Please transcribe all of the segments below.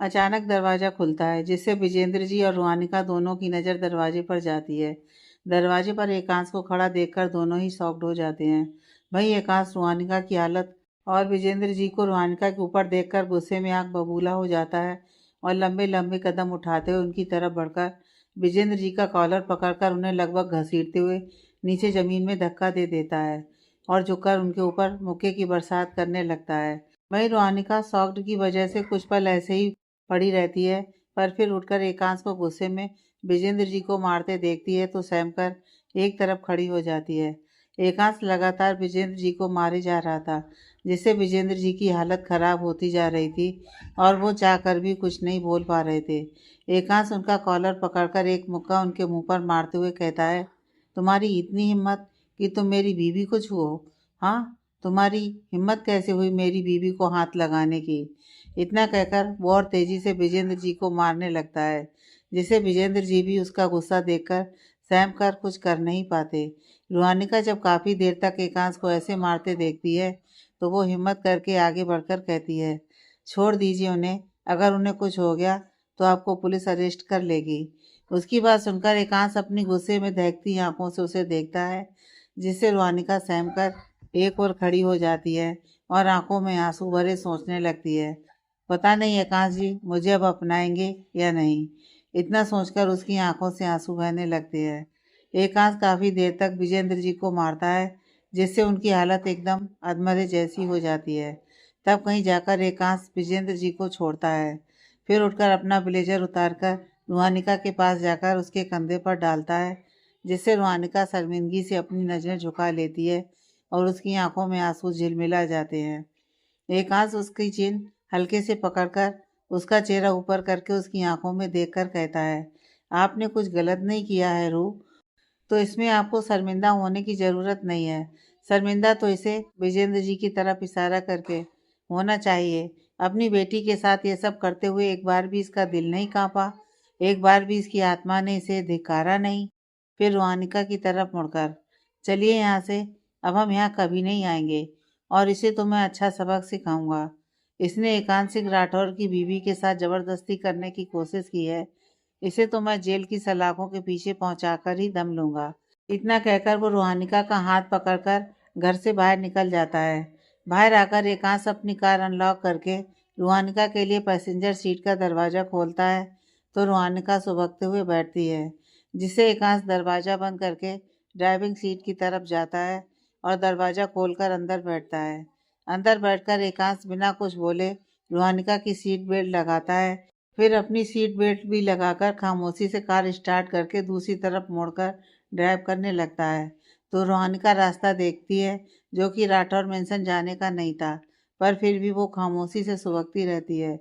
अचानक दरवाजा खुलता है, जिससे विजेंद्र जी और रुहानिका दोनों की नज़र दरवाजे पर जाती है। दरवाजे पर एकांश को खड़ा देखकर दोनों ही शॉक्ड हो जाते हैं। वहीं एकांश रुहानिका की हालत और विजेंद्र जी को रुहानिका के ऊपर देखकर गुस्से में आग बबूला हो जाता है और लंबे लंबे कदम उठाते हुए उनकी तरफ बढ़कर विजेंद्र जी का कॉलर पकड़कर उन्हें लगभग घसीटते हुए नीचे जमीन में धक्का दे देता है और झुककर उनके ऊपर मुक्के की बरसात करने लगता है। वहीं रुहानिका शॉक्ड की वजह से कुछ पल ऐसे ही पड़ी रहती है, पर फिर उठकर एकांश को गुस्से में विजेंद्र जी को मारते देखती है तो सहमकर एक तरफ खड़ी हो जाती है। एकांश लगातार विजेंद्र जी को मारे जा रहा था, जिससे विजेंद्र जी की हालत खराब होती जा रही थी और वो चाहकर भी कुछ नहीं बोल पा रहे थे। एकांश उनका कॉलर पकड़कर एक मुक्का उनके मुंह पर मारते हुए कहता है, तुम्हारी इतनी हिम्मत कि तुम मेरी बीवी को छुओ? हाँ, तुम्हारी हिम्मत कैसे हुई मेरी बीवी को हाथ लगाने की? इतना कहकर वो और तेजी से विजेंद्र जी को मारने लगता है, जिसे विजेंद्र जी भी उसका गुस्सा देखकर सहम कर कुछ कर नहीं पाते। रुहानिका जब काफी देर तक एकांश को ऐसे मारते देखती है तो वो हिम्मत करके आगे बढ़कर कहती है, छोड़ दीजिए उन्हें, अगर उन्हें कुछ हो गया तो आपको पुलिस अरेस्ट कर लेगी। उसकी बात सुनकर एकांश अपनी गुस्से में दहकती आंखों से उसे देखता है, जिससे रुहानिका सहम कर एक और खड़ी हो जाती है और आंखों में आंसू भरे सोचने लगती है, पता नहीं आकाश जी मुझे अब अपनाएंगे या नहीं। इतना सोचकर उसकी आंखों से आंसू बहने लगते हैं। एकांश काफी देर तक विजेंद्र जी को मारता है, जिससे उनकी हालत एकदम अधमरे जैसी हो जाती है। तब कहीं जाकर एकांश विजेंद्र जी को छोड़ता है, फिर उठकर अपना ब्लेजर उतारकर रुहानिका के पास जाकर उसके कंधे पर डालता है, जिससे रुहानिका शर्मिंदगी से अपनी नजरें झुका लेती है और उसकी आंखों में आंसू झिलमिला जाते हैं। एकांश उसकी चिन हल्के से पकड़कर उसका चेहरा ऊपर करके उसकी आंखों में देखकर कहता है, आपने कुछ गलत नहीं किया है रूह, तो इसमें आपको शर्मिंदा होने की ज़रूरत नहीं है। शर्मिंदा तो इसे विजेंद्र जी की तरफ इशारा करके होना चाहिए। अपनी बेटी के साथ ये सब करते हुए एक बार भी इसका दिल नहीं कांपा, एक बार भी इसकी आत्मा ने इसे धिक्कारा नहीं। फिर रुहानिका की तरफ मुड़कर, चलिए यहाँ से, अब हम यहाँ कभी नहीं आएंगे और इसे तो मैं अच्छा सबक सिखाऊंगा। इसने एकांत सिंह राठौर की बीवी के साथ जबरदस्ती करने की कोशिश की है, इसे तो मैं जेल की सलाखों के पीछे पहुंचाकर ही दम लूंगा। इतना कहकर वो रुहानिका का हाथ पकड़कर घर से बाहर निकल जाता है। बाहर आकर एकांश अपनी कार अनलॉक करके रुहानिका के लिए पैसेंजर सीट का दरवाज़ा खोलता है तो रुहानिका सुबकते हुए बैठती है, जिससे एकांश दरवाज़ा बंद करके ड्राइविंग सीट की तरफ जाता है और दरवाज़ा खोलकर अंदर बैठता है। अंदर बैठकर एकांश बिना कुछ बोले रुहानिका की सीट बेल्ट लगाता है, फिर अपनी सीट बेल्ट भी लगाकर खामोशी से कार स्टार्ट करके दूसरी तरफ मुड़कर ड्राइव करने लगता है। तो रोहानिका रास्ता देखती है, जो कि राठौर मेंशन जाने का नहीं था, पर फिर भी वो खामोशी से सुबकती रहती है।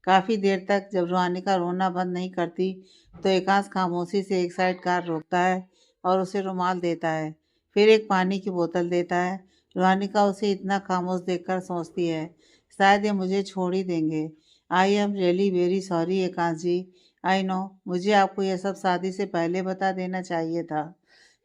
काफ़ी देर तक जब रोहानिका रोना बंद नहीं करती तो एकांश खामोशी से एक साइड कार रोकता है और उसे रुमाल देता है, फिर एक पानी की बोतल देता है। रोहानिका उसे इतना खामोश देखकर सोचती है, शायद ये मुझे छोड़ ही देंगे। I am really very sorry Ekansh ji, I know मुझे आपको यह सब शादी से पहले बता देना चाहिए था,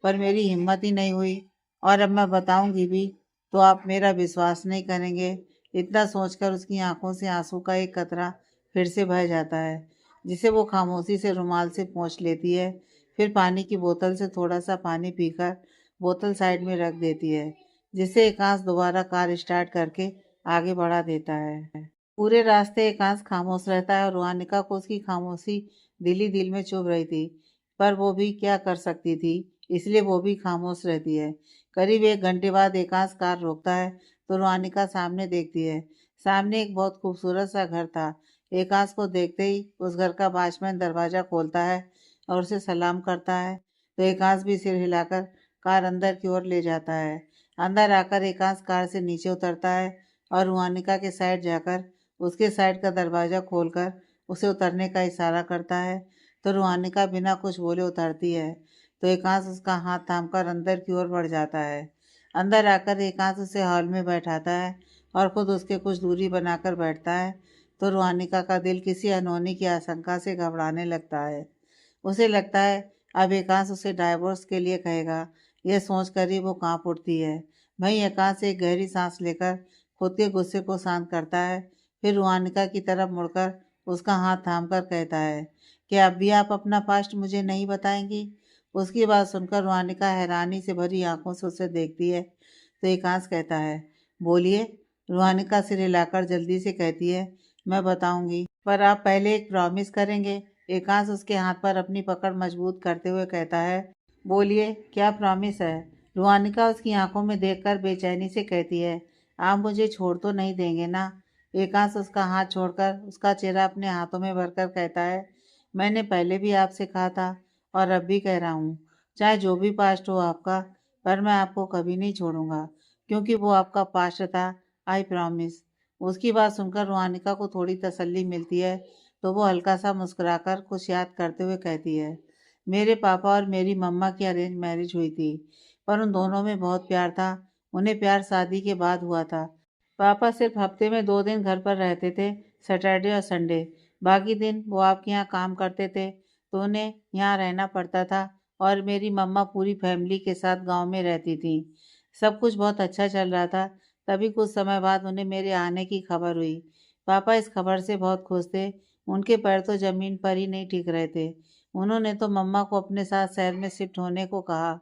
पर मेरी हिम्मत ही नहीं हुई, और अब मैं बताऊंगी भी तो आप मेरा विश्वास नहीं करेंगे। इतना सोचकर उसकी आंखों से आंसू का एक कतरा फिर से बह जाता है, जिसे वो खामोशी से रुमाल से पोंछ लेती है, फिर पानी की बोतल से थोड़ा सा पानी पीकर बोतल साइड में रख देती है, जिससे एकांश दोबारा कार स्टार्ट करके आगे बढ़ा देता है। पूरे रास्ते एकांश खामोश रहता है और रुहानिका को उसकी खामोशी दिल ही दिल में चुभ रही थी, पर वो भी क्या कर सकती थी, इसलिए वो भी खामोश रहती है। करीब 1 घंटे बाद एकांश कार रोकता है तो रुहानिका सामने देखती है। सामने एक बहुत खूबसूरत सा घर था। एकांश को देखते ही उस घर का वॉचमैन दरवाजा खोलता है और उसे सलाम करता है, तो एकांश भी सिर हिलाकर कार अंदर की ओर ले जाता है। अंदर आकर एकांश कार से नीचे उतरता है और रुहानिका के साइड जाकर उसके साइड का दरवाज़ा खोलकर उसे उतरने का इशारा करता है, तो रुहानिका बिना कुछ बोले उतरती है। तो एकांश उसका हाथ थामकर अंदर की ओर बढ़ जाता है। अंदर आकर एकांश उसे हॉल में बैठाता है और खुद उसके कुछ दूरी बनाकर बैठता है, तो रुहानिका का दिल किसी अनहोनी की आशंका से घबराने लगता है। उसे लगता है अब एकांश उसे डाइवोर्स के लिए कहेगा। यह सोचकर ही वो कांप उठती है। वहीं एकांश एक गहरी सांस लेकर खुद के गुस्से को शांत करता है, फिर रुहानिका की तरफ मुड़कर उसका हाथ थामकर कहता है, क्या अब भी आप अपना पास्ट मुझे नहीं बताएंगी? उसकी बात सुनकर रोहानिका हैरानी से भरी आंखों से उसे देखती है तो एकांश कहता है, बोलिए। रोहानिका सिर हिलाकर जल्दी से कहती है, मैं बताऊंगी, पर आप पहले एक प्रॉमिस करेंगे। एकांश उसके हाथ पर अपनी पकड़ मजबूत करते हुए कहता है, बोलिए, क्या प्रॉमिस है? रोहानिका उसकी आंखों में देखकर बेचैनी से कहती है, आप मुझे छोड़ तो नहीं देंगे ना? एकांश उसका हाथ छोड़कर उसका चेहरा अपने हाथों में भरकर कहता है, मैंने पहले भी आपसे कहा था और अब भी कह रहा हूँ, चाहे जो भी पास्ट हो आपका, पर मैं आपको कभी नहीं छोड़ूंगा, क्योंकि वो आपका पास्ट था। I promise. उसकी बात सुनकर रोहानिका को थोड़ी तसल्ली मिलती है तो वो हल्का सा मुस्कुराकर कुछ याद करते हुए कहती है, मेरे पापा और मेरी मम्मा की अरेंज मैरिज हुई थी, पर उन दोनों में बहुत प्यार था। उन्हें प्यार शादी के बाद हुआ था। पापा सिर्फ हफ्ते में 2 दिन घर पर रहते थे, सैटरडे और संडे। बाकी दिन वो आपके यहाँ काम करते थे तो उन्हें यहाँ रहना पड़ता था, और मेरी मम्मा पूरी फैमिली के साथ गांव में रहती थी। सब कुछ बहुत अच्छा चल रहा था। तभी कुछ समय बाद उन्हें मेरे आने की खबर हुई। पापा इस खबर से बहुत खुश थे। उनके पैर तो ज़मीन पर ही नहीं टिक रहे थे। उन्होंने तो मम्मा को अपने साथ शहर में शिफ्ट होने को कहा,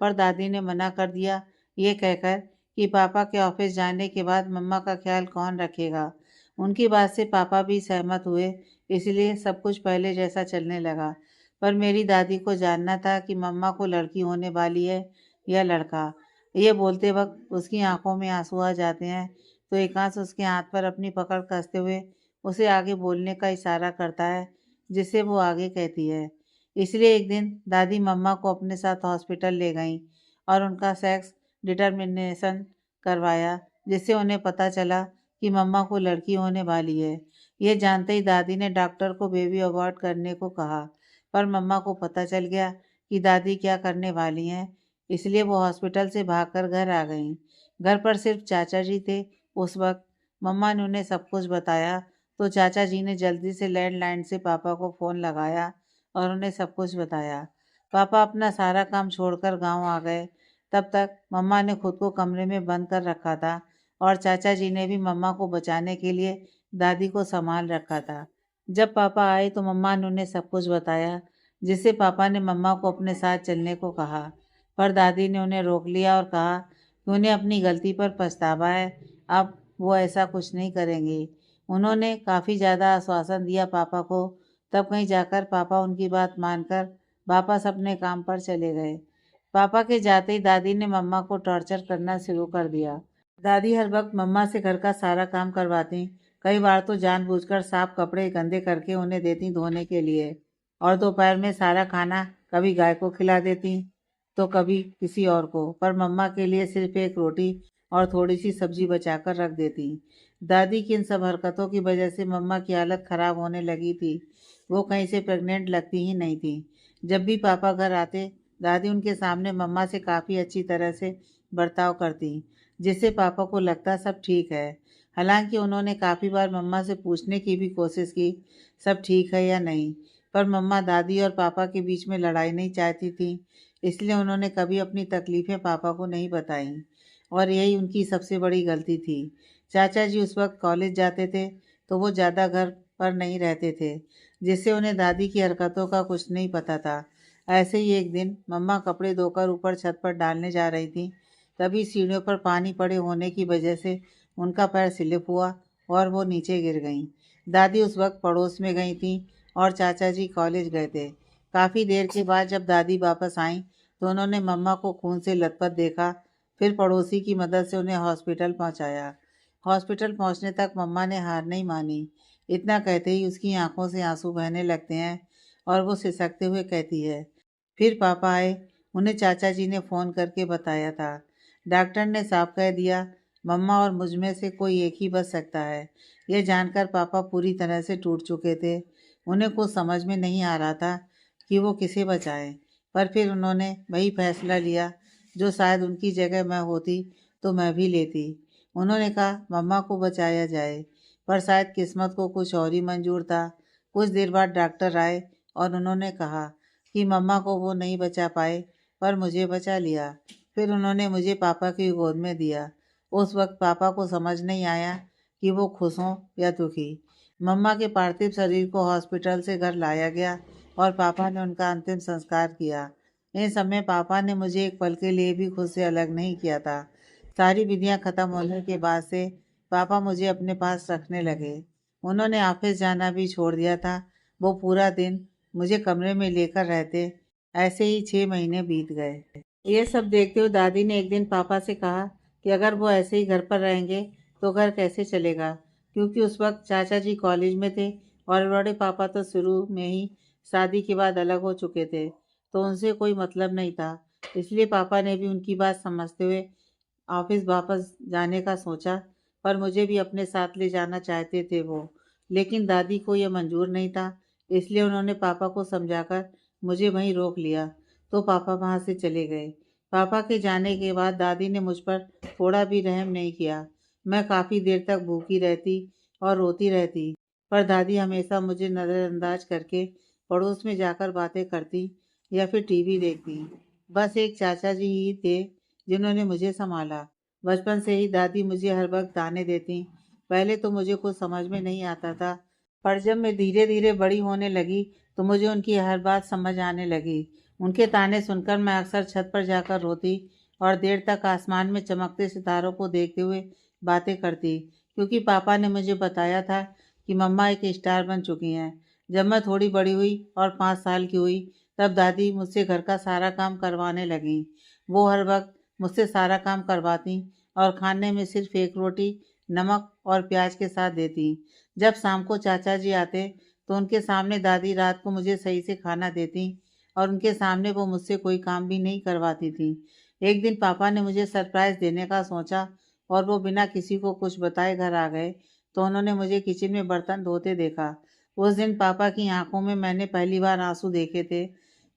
पर दादी ने मना कर दिया, ये कहकर कि पापा के ऑफिस जाने के बाद मम्मा का ख्याल कौन रखेगा। उनकी बात से पापा भी सहमत हुए, इसलिए सब कुछ पहले जैसा चलने लगा। पर मेरी दादी को जानना था कि मम्मा को लड़की होने वाली है या लड़का। ये बोलते वक्त उसकी आंखों में आंसू आ जाते हैं तो एकांश उसके हाथ पर अपनी पकड़ कसते हुए उसे आगे बोलने का इशारा करता है, जिससे वो आगे कहती है, इसलिए एक दिन दादी मम्मा को अपने साथ हॉस्पिटल ले गईं और उनका सेक्स डिटर्मिनेशन करवाया, जिससे उन्हें पता चला कि मम्मा को लड़की होने वाली है। ये जानते ही दादी ने डॉक्टर को बेबी अबॉर्ट करने को कहा, पर मम्मा को पता चल गया कि दादी क्या करने वाली हैं, इसलिए वो हॉस्पिटल से भागकर घर आ गईं। घर पर सिर्फ चाचा जी थे। उस वक्त मम्मा ने उन्हें सब कुछ बताया तो चाचा जी ने जल्दी से लैंडलाइन से पापा को फ़ोन लगाया और उन्हें सब कुछ बताया। पापा अपना सारा काम छोड़कर गांव आ गए। तब तक मम्मा ने खुद को कमरे में बंद कर रखा था और चाचा जी ने भी मम्मा को बचाने के लिए दादी को संभाल रखा था। जब पापा आए तो मम्मा ने उन्हें सब कुछ बताया, जिससे पापा ने मम्मा को अपने साथ चलने को कहा, पर दादी ने उन्हें रोक लिया और कहा कि उन्हें अपनी गलती पर पछतावा है, अब वो ऐसा कुछ नहीं करेंगी। उन्होंने काफ़ी ज़्यादा आश्वासन दिया पापा को। तब कहीं जाकर पापा उनकी बात मानकर वापस अपने काम पर चले गए। पापा के जाते ही दादी ने मम्मा को टॉर्चर करना शुरू कर दिया। दादी हर वक्त मम्मा से घर का सारा काम करवाती। कई बार तो जानबूझकर साफ कपड़े गंदे करके उन्हें देती धोने के लिए, और दोपहर में सारा खाना कभी गाय को खिला देती तो कभी किसी और को, पर मम्मा के लिए सिर्फ एक रोटी और थोड़ी सी सब्जी बचाकर रख देती। दादी की इन सब हरकतों की वजह से मम्मा की हालत खराब होने लगी थी। वो कहीं से प्रेग्नेंट लगती ही नहीं थी। जब भी पापा घर आते, दादी उनके सामने मम्मा से काफ़ी अच्छी तरह से बर्ताव करती, जिससे पापा को लगता सब ठीक है। हालांकि उन्होंने काफ़ी बार मम्मा से पूछने की भी कोशिश की, सब ठीक है या नहीं, पर मम्मा दादी और पापा के बीच में लड़ाई नहीं चाहती थी, इसलिए उन्होंने कभी अपनी तकलीफ़ें पापा को नहीं बताईं, और यही उनकी सबसे बड़ी गलती थी। चाचा जी उस वक्त कॉलेज जाते थे तो वो ज़्यादा घर पर नहीं रहते थे, जिससे उन्हें दादी की हरकतों का कुछ नहीं पता था। ऐसे ही एक दिन मम्मा कपड़े धोकर ऊपर छत पर डालने जा रही थी, तभी सीढ़ियों पर पानी पड़े होने की वजह से उनका पैर स्लिप हुआ और वो नीचे गिर गईं। दादी उस वक्त पड़ोस में गई थीं और चाचा जी कॉलेज गए थे। काफ़ी देर के बाद जब दादी वापस आईं तो उन्होंने मम्मा को खून से लथपथ देखा। फिर पड़ोसी की मदद से उन्हें हॉस्पिटल पहुंचाया। हॉस्पिटल पहुंचने तक मम्मा ने हार नहीं मानी। इतना कहते ही उसकी आंखों से आंसू बहने लगते हैं और वो सिसकते हुए कहती है, फिर पापा आए। उन्हें चाचा जी ने फ़ोन करके बताया था। डॉक्टर ने साफ कह दिया, मम्मा और मुझ में से कोई एक ही बच सकता है। यह जानकर पापा पूरी तरह से टूट चुके थे। उन्हें कुछ समझ में नहीं आ रहा था कि वो किसे बचाएं, पर फिर उन्होंने वही फैसला लिया जो शायद उनकी जगह मैं होती तो मैं भी लेती। उन्होंने कहा मम्मा को बचाया जाए, पर शायद किस्मत को कुछ और ही मंजूर था। कुछ देर बाद डॉक्टर आए और उन्होंने कहा कि मम्मा को वो नहीं बचा पाए, पर मुझे बचा लिया। फिर उन्होंने मुझे पापा की गोद में दिया। उस वक्त पापा को समझ नहीं आया कि वो खुश हों या दुखी। मम्मा के पार्थिव शरीर को हॉस्पिटल से घर लाया गया और पापा ने उनका अंतिम संस्कार किया। इन समय पापा ने मुझे एक पल के लिए भी खुद से अलग नहीं किया था। सारी विधियां खत्म होने के बाद से पापा मुझे अपने पास रखने लगे। उन्होंने ऑफिस जाना भी छोड़ दिया था। वो पूरा दिन मुझे कमरे में लेकर रहते। ऐसे ही 6 महीने बीत गए। ये सब देखते हुए दादी ने एक दिन पापा से कहा कि अगर वो ऐसे ही घर पर रहेंगे तो घर कैसे चलेगा, क्योंकि उस वक्त चाचा जी कॉलेज में थे और बड़े पापा तो शुरू में ही शादी के बाद अलग हो चुके थे, तो उनसे कोई मतलब नहीं था। इसलिए पापा ने भी उनकी बात समझते हुए ऑफिस वापस जाने का सोचा, पर मुझे भी अपने साथ ले जाना चाहते थे वो। लेकिन दादी को यह मंजूर नहीं था, इसलिए उन्होंने पापा को समझाकर मुझे वहीं रोक लिया, तो पापा वहाँ से चले गए। पापा के जाने के बाद दादी ने मुझ पर थोड़ा भी रहम नहीं किया। मैं काफ़ी देर तक भूखी रहती और रोती रहती, पर दादी हमेशा मुझे नज़रअंदाज करके पड़ोस में जाकर बातें करती या फिर टीवी देखती। बस एक चाचा जी ही थे जिन्होंने मुझे संभाला। बचपन से ही दादी मुझे हर वक्त ताने देती। पहले तो मुझे कुछ समझ में नहीं आता था, पर जब मैं धीरे धीरे बड़ी होने लगी तो मुझे उनकी हर बात समझ आने लगी। उनके ताने सुनकर मैं अक्सर छत पर जाकर रोती और देर तक आसमान में चमकते सितारों को देखते हुए बातें करती, क्योंकि पापा ने मुझे बताया था कि मम्मा एक स्टार बन चुकी हैं। जब मैं थोड़ी बड़ी हुई और 5 साल की हुई, तब दादी मुझसे घर का सारा काम करवाने लगी। वो हर वक्त मुझसे सारा काम करवाती और खाने में सिर्फ एक रोटी नमक और प्याज के साथ देती। जब शाम को चाचा जी आते तो उनके सामने दादी रात को मुझे सही से खाना देती और उनके सामने वो मुझसे कोई काम भी नहीं करवाती थी। एक दिन पापा ने मुझे सरप्राइज देने का सोचा और वो बिना किसी को कुछ बताए घर आ गए, तो उन्होंने मुझे किचन में बर्तन धोते देखा। उस दिन पापा की आंखों में मैंने पहली बार आंसू देखे थे।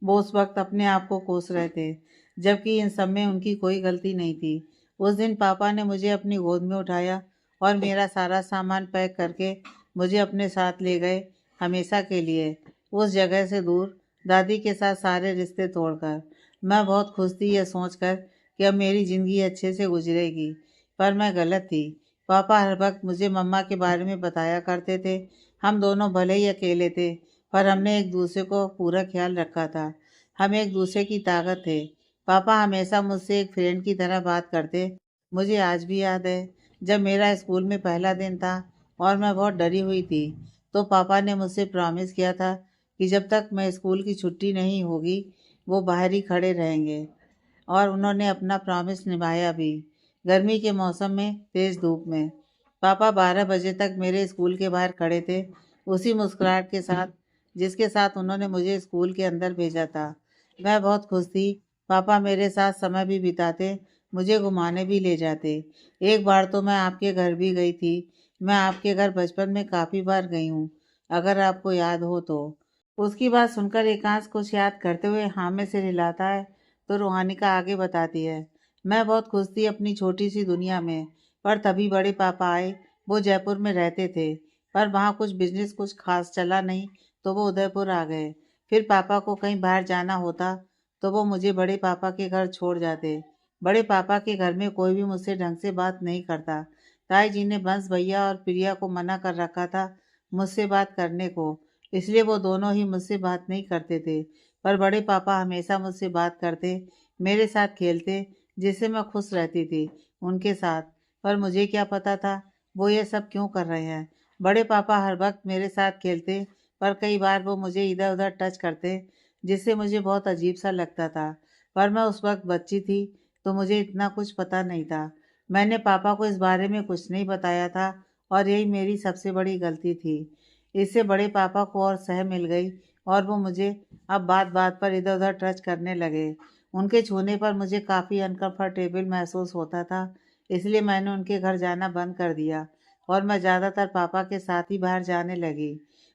वो उस वक्त अपने आप को कोस रहे थे, जबकि इन सब में उनकी कोई गलती नहीं थी। उस दिन पापा ने मुझे अपनी गोद में उठाया और मेरा सारा सामान पैक करके मुझे अपने साथ ले गए, हमेशा के लिए उस जगह से दूर, दादी के साथ सारे रिश्ते तोड़कर। मैं बहुत खुश थी यह सोचकर कि अब मेरी ज़िंदगी अच्छे से गुजरेगी, पर मैं गलत थी। पापा हर वक्त मुझे मम्मा के बारे में बताया करते थे। हम दोनों भले ही अकेले थे, पर हमने एक दूसरे को पूरा ख्याल रखा था। हम एक दूसरे की ताकत थे। पापा हमेशा मुझसे एक फ्रेंड की तरह बात करते। मुझे आज भी याद है, जब मेरा स्कूल में पहला दिन था और मैं बहुत डरी हुई थी, तो पापा ने मुझसे प्रॉमिस किया था कि जब तक मैं स्कूल की छुट्टी नहीं होगी वो बाहर ही खड़े रहेंगे, और उन्होंने अपना प्रॉमिस निभाया भी। गर्मी के मौसम में तेज़ धूप में पापा 12 बजे तक मेरे स्कूल के बाहर खड़े थे, उसी मुस्कुराहट के साथ जिसके साथ उन्होंने मुझे स्कूल के अंदर भेजा था। मैं बहुत खुश थी। पापा मेरे साथ समय भी बिताते, मुझे घुमाने भी ले जाते। एक बार तो मैं आपके घर भी गई थी। मैं आपके घर बचपन में काफ़ी बार गई हूँ, अगर आपको याद हो तो। उसकी बात सुनकर एकांश कुछ याद करते हुए हाँ में सिर हिलाता है, तो रूहानिका आगे बताती है। मैं बहुत खुश थी अपनी छोटी सी दुनिया में, पर तभी बड़े पापा आए। वो जयपुर में रहते थे, पर वहाँ कुछ बिजनेस कुछ खास चला नहीं, तो वो उदयपुर आ गए। फिर पापा को कहीं बाहर जाना होता तो वो मुझे बड़े पापा के घर छोड़ जाते। बड़े पापा के घर में कोई भी मुझसे ढंग से बात नहीं करता। ताई जी ने बंस भैया और प्रिया को मना कर रखा था मुझसे बात करने को, इसलिए वो दोनों ही मुझसे बात नहीं करते थे। पर बड़े पापा हमेशा मुझसे बात करते, मेरे साथ खेलते, जिससे मैं खुश रहती थी उनके साथ। पर मुझे क्या पता था वो ये सब क्यों कर रहे हैं। बड़े पापा हर वक्त मेरे साथ खेलते, पर कई बार वो मुझे इधर उधर टच करते, जिससे मुझे बहुत अजीब सा लगता था। पर मैं उस वक्त बच्ची थी, तो मुझे इतना कुछ पता नहीं था। मैंने पापा को इस बारे में कुछ नहीं बताया था, और यही मेरी सबसे बड़ी गलती थी। इससे बड़े पापा को और सह मिल गई, और वो मुझे अब बात बात पर इधर उधर टच करने लगे। उनके छूने पर मुझे काफ़ी अनकंफर्टेबल महसूस होता था, इसलिए मैंने उनके घर जाना बंद कर दिया और मैं ज़्यादातर पापा के साथ ही बाहर जाने लगी।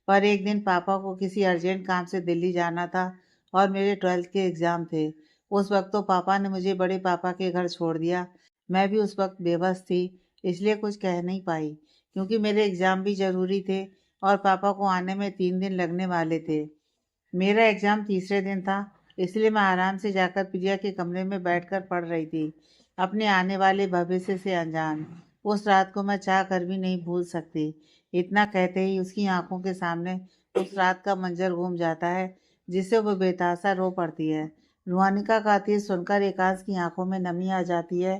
पर एक दिन पापा को किसी अर्जेंट काम से दिल्ली जाना था और मेरे 12th के एग्ज़ाम थे। उस वक्त तो पापा ने मुझे बड़े पापा के घर छोड़ दिया। मैं भी उस वक्त बेबस थी, इसलिए कुछ कह नहीं पाई, क्योंकि मेरे एग्ज़ाम भी ज़रूरी थे और पापा को आने में 3 दिन लगने वाले थे। मेरा एग्ज़ाम तीसरे दिन था, इसलिए मैं आराम से जाकर प्रिया के कमरे में बैठकर पढ़ रही थी, अपने आने वाले भविष्य से अनजान। उस रात को मैं चाह कर भी नहीं भूल सकती, इतना कहते ही उसकी आंखों के सामने उस रात का मंजर घूम जाता है, जिससे वो बेतहाशा रो पड़ती है। रुहानिका का तीर सुनकर एकांश की आंखों में नमी आ जाती है,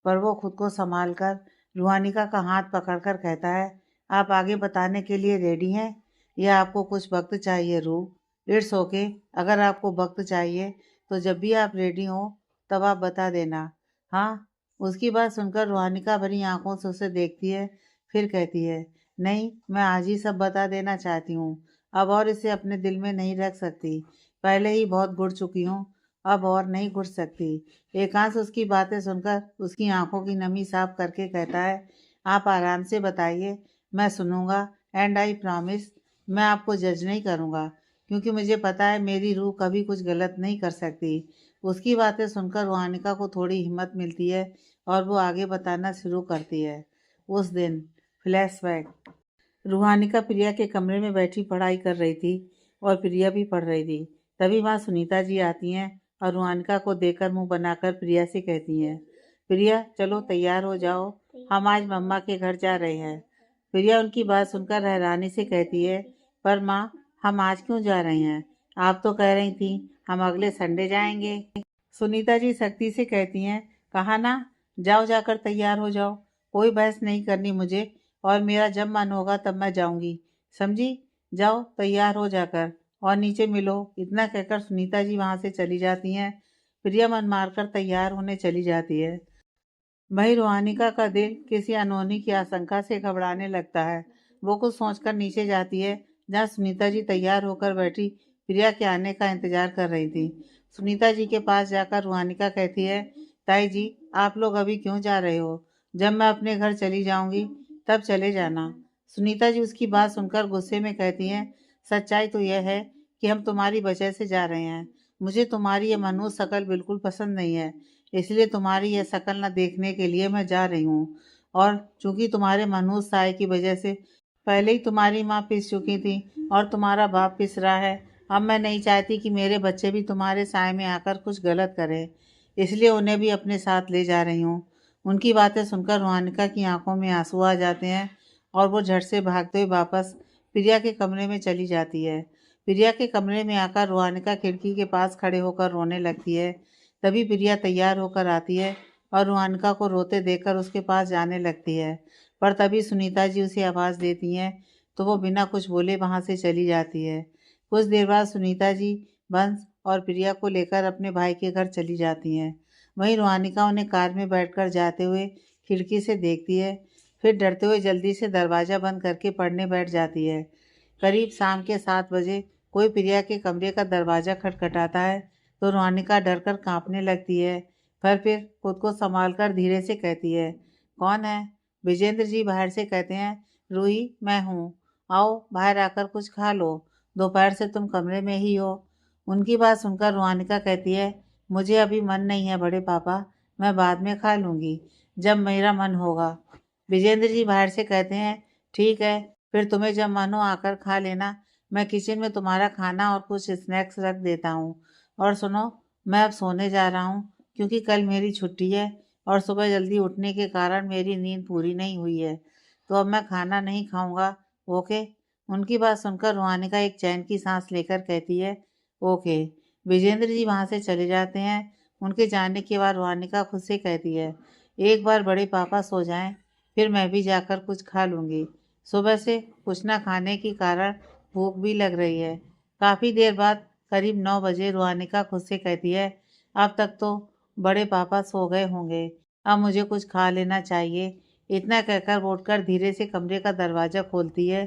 पर वो खुद को संभाल कर रुहानिका का हाथ पकड़कर कहता है, आप आगे बताने के लिए रेडी हैं या आपको कुछ वक्त चाहिए रूह? इट्स ओके, अगर आपको वक्त चाहिए तो जब भी आप रेडी हो तब आप बता देना। हाँ। उसकी बात सुनकर रुहानिका भरी आंखों से उसे देखती है, फिर कहती है, नहीं, मैं आज ही सब बता देना चाहती हूँ। अब और इसे अपने दिल में नहीं रख सकती। पहले ही बहुत घुट चुकी हूँ, अब और नहीं घुट सकती। एकांश उसकी बातें सुनकर उसकी आंखों की नमी साफ करके कहता है, आप आराम से बताइए, मैं सुनूंगा। एंड आई प्रॉमिस, मैं आपको जज नहीं करूंगा, क्योंकि मुझे पता है मेरी रूह कभी कुछ गलत नहीं कर सकती। उसकी बातें सुनकर रुहानिका को थोड़ी हिम्मत मिलती है और वो आगे बताना शुरू करती है। उस दिन फ्लैशबैक। रूहानिका प्रिया के कमरे में बैठी पढ़ाई कर रही थी और प्रिया भी पढ़ रही थी। तभी वहाँ सुनीता जी आती हैं और रूहानिका को देखकर मुंह बनाकर प्रिया से कहती हैं, प्रिया चलो तैयार हो जाओ, हम आज मम्मा के घर जा रहे हैं। प्रिया उनकी बात सुनकर हैरानी से कहती है, पर माँ, हम आज क्यों जा रहे हैं? आप तो कह रही थी हम अगले संडे जाएंगे। सुनीता जी सख्ती से कहती हैं, कहा ना, जाओ जाकर तैयार हो जाओ, कोई बहस नहीं करनी मुझे, और मेरा जब मन होगा तब मैं जाऊंगी, समझी? जाओ तैयार हो जाकर और नीचे मिलो। इतना कहकर सुनीता जी वहां से चली जाती हैं। प्रिया मन मारकर तैयार होने चली जाती है। वहीं रोहानिका का दिल किसी अनहोनी की आशंका से घबराने लगता है। वो कुछ सोचकर नीचे जाती है, जहाँ सुनीता जी तैयार होकर बैठी प्रिया के आने का इंतजार कर रही थी। सुनीता जी के पास जाकर रोहानिका कहती है, ताई जी, आप लोग अभी क्यों जा रहे हो? जब मैं अपने घर चली जाऊंगी तब चले जाना। सुनीता जी उसकी बात सुनकर गुस्से में कहती हैं, सच्चाई तो यह है कि हम तुम्हारी वजह से जा रहे हैं। मुझे तुम्हारी ये मनहूस शक्ल बिल्कुल पसंद नहीं है, इसलिए तुम्हारी यह शक्ल न देखने के लिए मैं जा रही हूँ। और चूंकि तुम्हारे मनहूस साय की वजह से पहले ही तुम्हारी माँ पिस चुकी थी और तुम्हारा बाप पिस रहा है, अब मैं नहीं चाहती कि मेरे बच्चे भी तुम्हारे साय में आकर कुछ गलत करें, इसलिए उन्हें भी अपने साथ ले जा रही हूँ। उनकी बातें सुनकर रोहानिका की आंखों में आंसू आ जाते हैं और वो झट से भागते हुए वापस प्रिया के कमरे में चली जाती है। प्रिया के कमरे में आकर रोहानिका खिड़की के पास खड़े होकर रोने लगती है। तभी प्रिया तैयार होकर आती है और रोहानिका को रोते देखकर उसके पास जाने लगती है, पर तभी सुनीता जी उसे आवाज़ देती हैं, तो वो बिना कुछ बोले वहाँ से चली जाती है। कुछ देर बाद सुनीता जी बंस और प्रिया को लेकर अपने भाई के घर चली जाती हैं। वहीं रोहानिका उन्हें कार में बैठकर जाते हुए खिड़की से देखती है, फिर डरते हुए जल्दी से दरवाज़ा बंद करके पढ़ने बैठ जाती है। करीब शाम के 7 बजे कोई प्रिया के कमरे का दरवाज़ा खटखटाता है, तो रोहानिका डरकर कांपने लगती है, पर फिर खुद को संभाल कर धीरे से कहती है, कौन है? विजेंद्र जी बाहर से कहते हैं, रूही, मैं हूँ, आओ बाहर आकर कुछ खा लो, दोपहर से तुम कमरे में ही हो। उनकी बात सुनकर रोहानिका कहती है, मुझे अभी मन नहीं है बड़े पापा, मैं बाद में खा लूँगी, जब मेरा मन होगा। विजेंद्र जी बाहर से कहते हैं, ठीक है, फिर तुम्हें जब मन हो आकर खा लेना, मैं किचन में तुम्हारा खाना और कुछ स्नैक्स रख देता हूँ। और सुनो, मैं अब सोने जा रहा हूँ, क्योंकि कल मेरी छुट्टी है और सुबह जल्दी उठने के कारण मेरी नींद पूरी नहीं हुई है, तो अब मैं खाना नहीं खाऊंगा। ओके? उनकी बात सुनकर रुहानिका एक चैन की सांस लेकर कहती है, ओके। विजेंद्र जी वहाँ से चले जाते हैं। उनके जाने के बाद रुहानिका खुद से कहती है, एक बार बड़े पापा सो जाएं, फिर मैं भी जाकर कुछ खा लूँगी। सुबह से कुछ ना खाने के कारण भूख भी लग रही है। काफ़ी देर बाद करीब 9 बजे रुहानिका खुद से कहती है, अब तक तो बड़े पापा सो गए होंगे, अब मुझे कुछ खा लेना चाहिए। इतना कहकर वो उठकर धीरे से कमरे का दरवाज़ा खोलती है,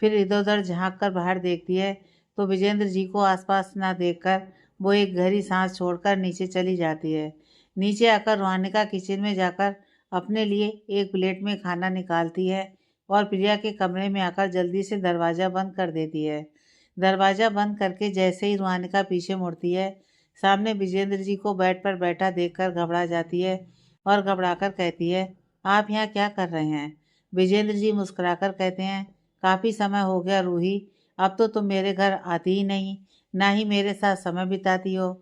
फिर इधर उधर झाँक कर बाहर देखती है, तो विजेंद्र जी को आसपास ना देखकर वो एक गहरी सांस छोड़कर नीचे चली जाती है। नीचे आकर रुहानिका किचन में जाकर अपने लिए एक प्लेट में खाना निकालती है और प्रिया के कमरे में आकर जल्दी से दरवाज़ा बंद कर देती है। दरवाज़ा बंद करके जैसे ही रुहानिका पीछे मुड़ती है, सामने विजेंद्र जी को बेड पर बैठा देखकर घबरा जाती है और घबराकर कहती है, आप यहाँ क्या कर रहे हैं? विजेंद्र जी मुस्कुराकर कहते हैं, काफ़ी समय हो गया रूही, अब तो तुम मेरे घर आती ही नहीं, ना ही मेरे साथ समय बिताती हो।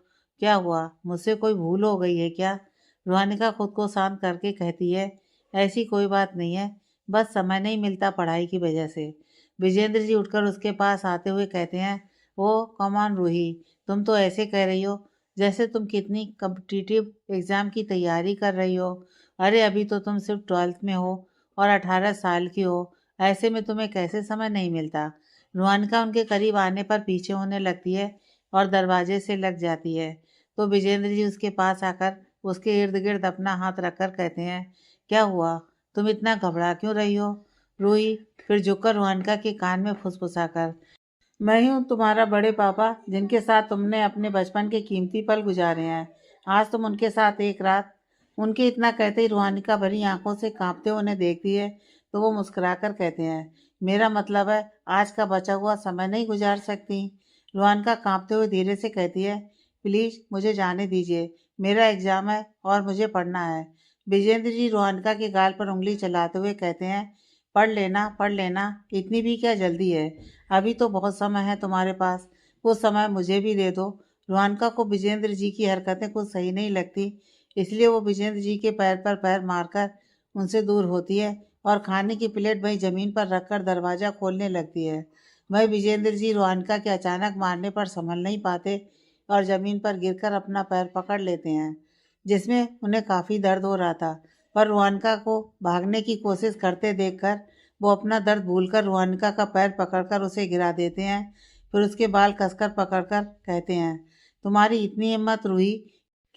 क्या हुआ, मुझसे कोई भूल हो गई है क्या? रुहानिका खुद को शांत करके कहती है, ऐसी कोई बात नहीं है, बस समय नहीं मिलता पढ़ाई की वजह से। विजेंद्र जी उठकर उसके पास आते हुए कहते हैं, ओ कम ऑन रूही, तुम तो ऐसे कह रही हो जैसे तुम कितनी कॉम्पिटिटिव एग्ज़ाम की तैयारी कर रही हो। अरे अभी तो तुम सिर्फ 12th में हो और 18 साल की हो, ऐसे में तुम्हें कैसे समय नहीं मिलता। रुहानिका उनके करीब आने पर पीछे होने लगती है और दरवाजे से लग जाती है। तो विजेंद्र जी उसके पास आकर उसके इर्द गिर्द अपना हाथ रखकर कहते हैं, क्या हुआ, तुम इतना घबरा क्यों रही हो। रूही फिर झुककर रुहानिका के कान में फुसफुसाकर, मैं ही हूँ तुम्हारा बड़े पापा जिनके साथ तुमने अपने बचपन के कीमती पल गुजारे हैं। आज तुम उनके साथ एक रात। उनके इतना कहते ही रुहानिका भरी आंखों से कांपते हुए उन्हें देखती है तो वो मुस्कुराकर कहते हैं, मेरा मतलब है आज का बचा हुआ समय नहीं गुजार सकती। रुहानिका कांपते हुए धीरे से कहती है, प्लीज मुझे जाने दीजिए, मेरा एग्जाम है और मुझे पढ़ना है। विजेंद्र जी रुहानिका के गाल पर उंगली चलाते हुए कहते हैं, पढ़ लेना, इतनी भी क्या जल्दी है, अभी तो बहुत समय है तुम्हारे पास, वो समय मुझे भी दे दो। रुहानिका को विजेंद्र जी की हरकतें कुछ सही नहीं लगती, इसलिए वो विजेंद्र जी के पैर पर पैर मारकर उनसे दूर होती है और खाने की प्लेट वहीं जमीन पर रखकर दरवाज़ा खोलने लगती है। वह विजेंद्र जी रुहानिका के अचानक मारने पर संभल नहीं पाते और ज़मीन पर गिरकर अपना पैर पकड़ लेते हैं, जिसमें उन्हें काफ़ी दर्द हो रहा था। पर रुहानिका को भागने की कोशिश करते देखकर वो अपना दर्द भूलकर रुहानिका का पैर पकड़कर उसे गिरा देते हैं। फिर उसके बाल कसकर पकड़कर कहते हैं, तुम्हारी इतनी हिम्मत रूही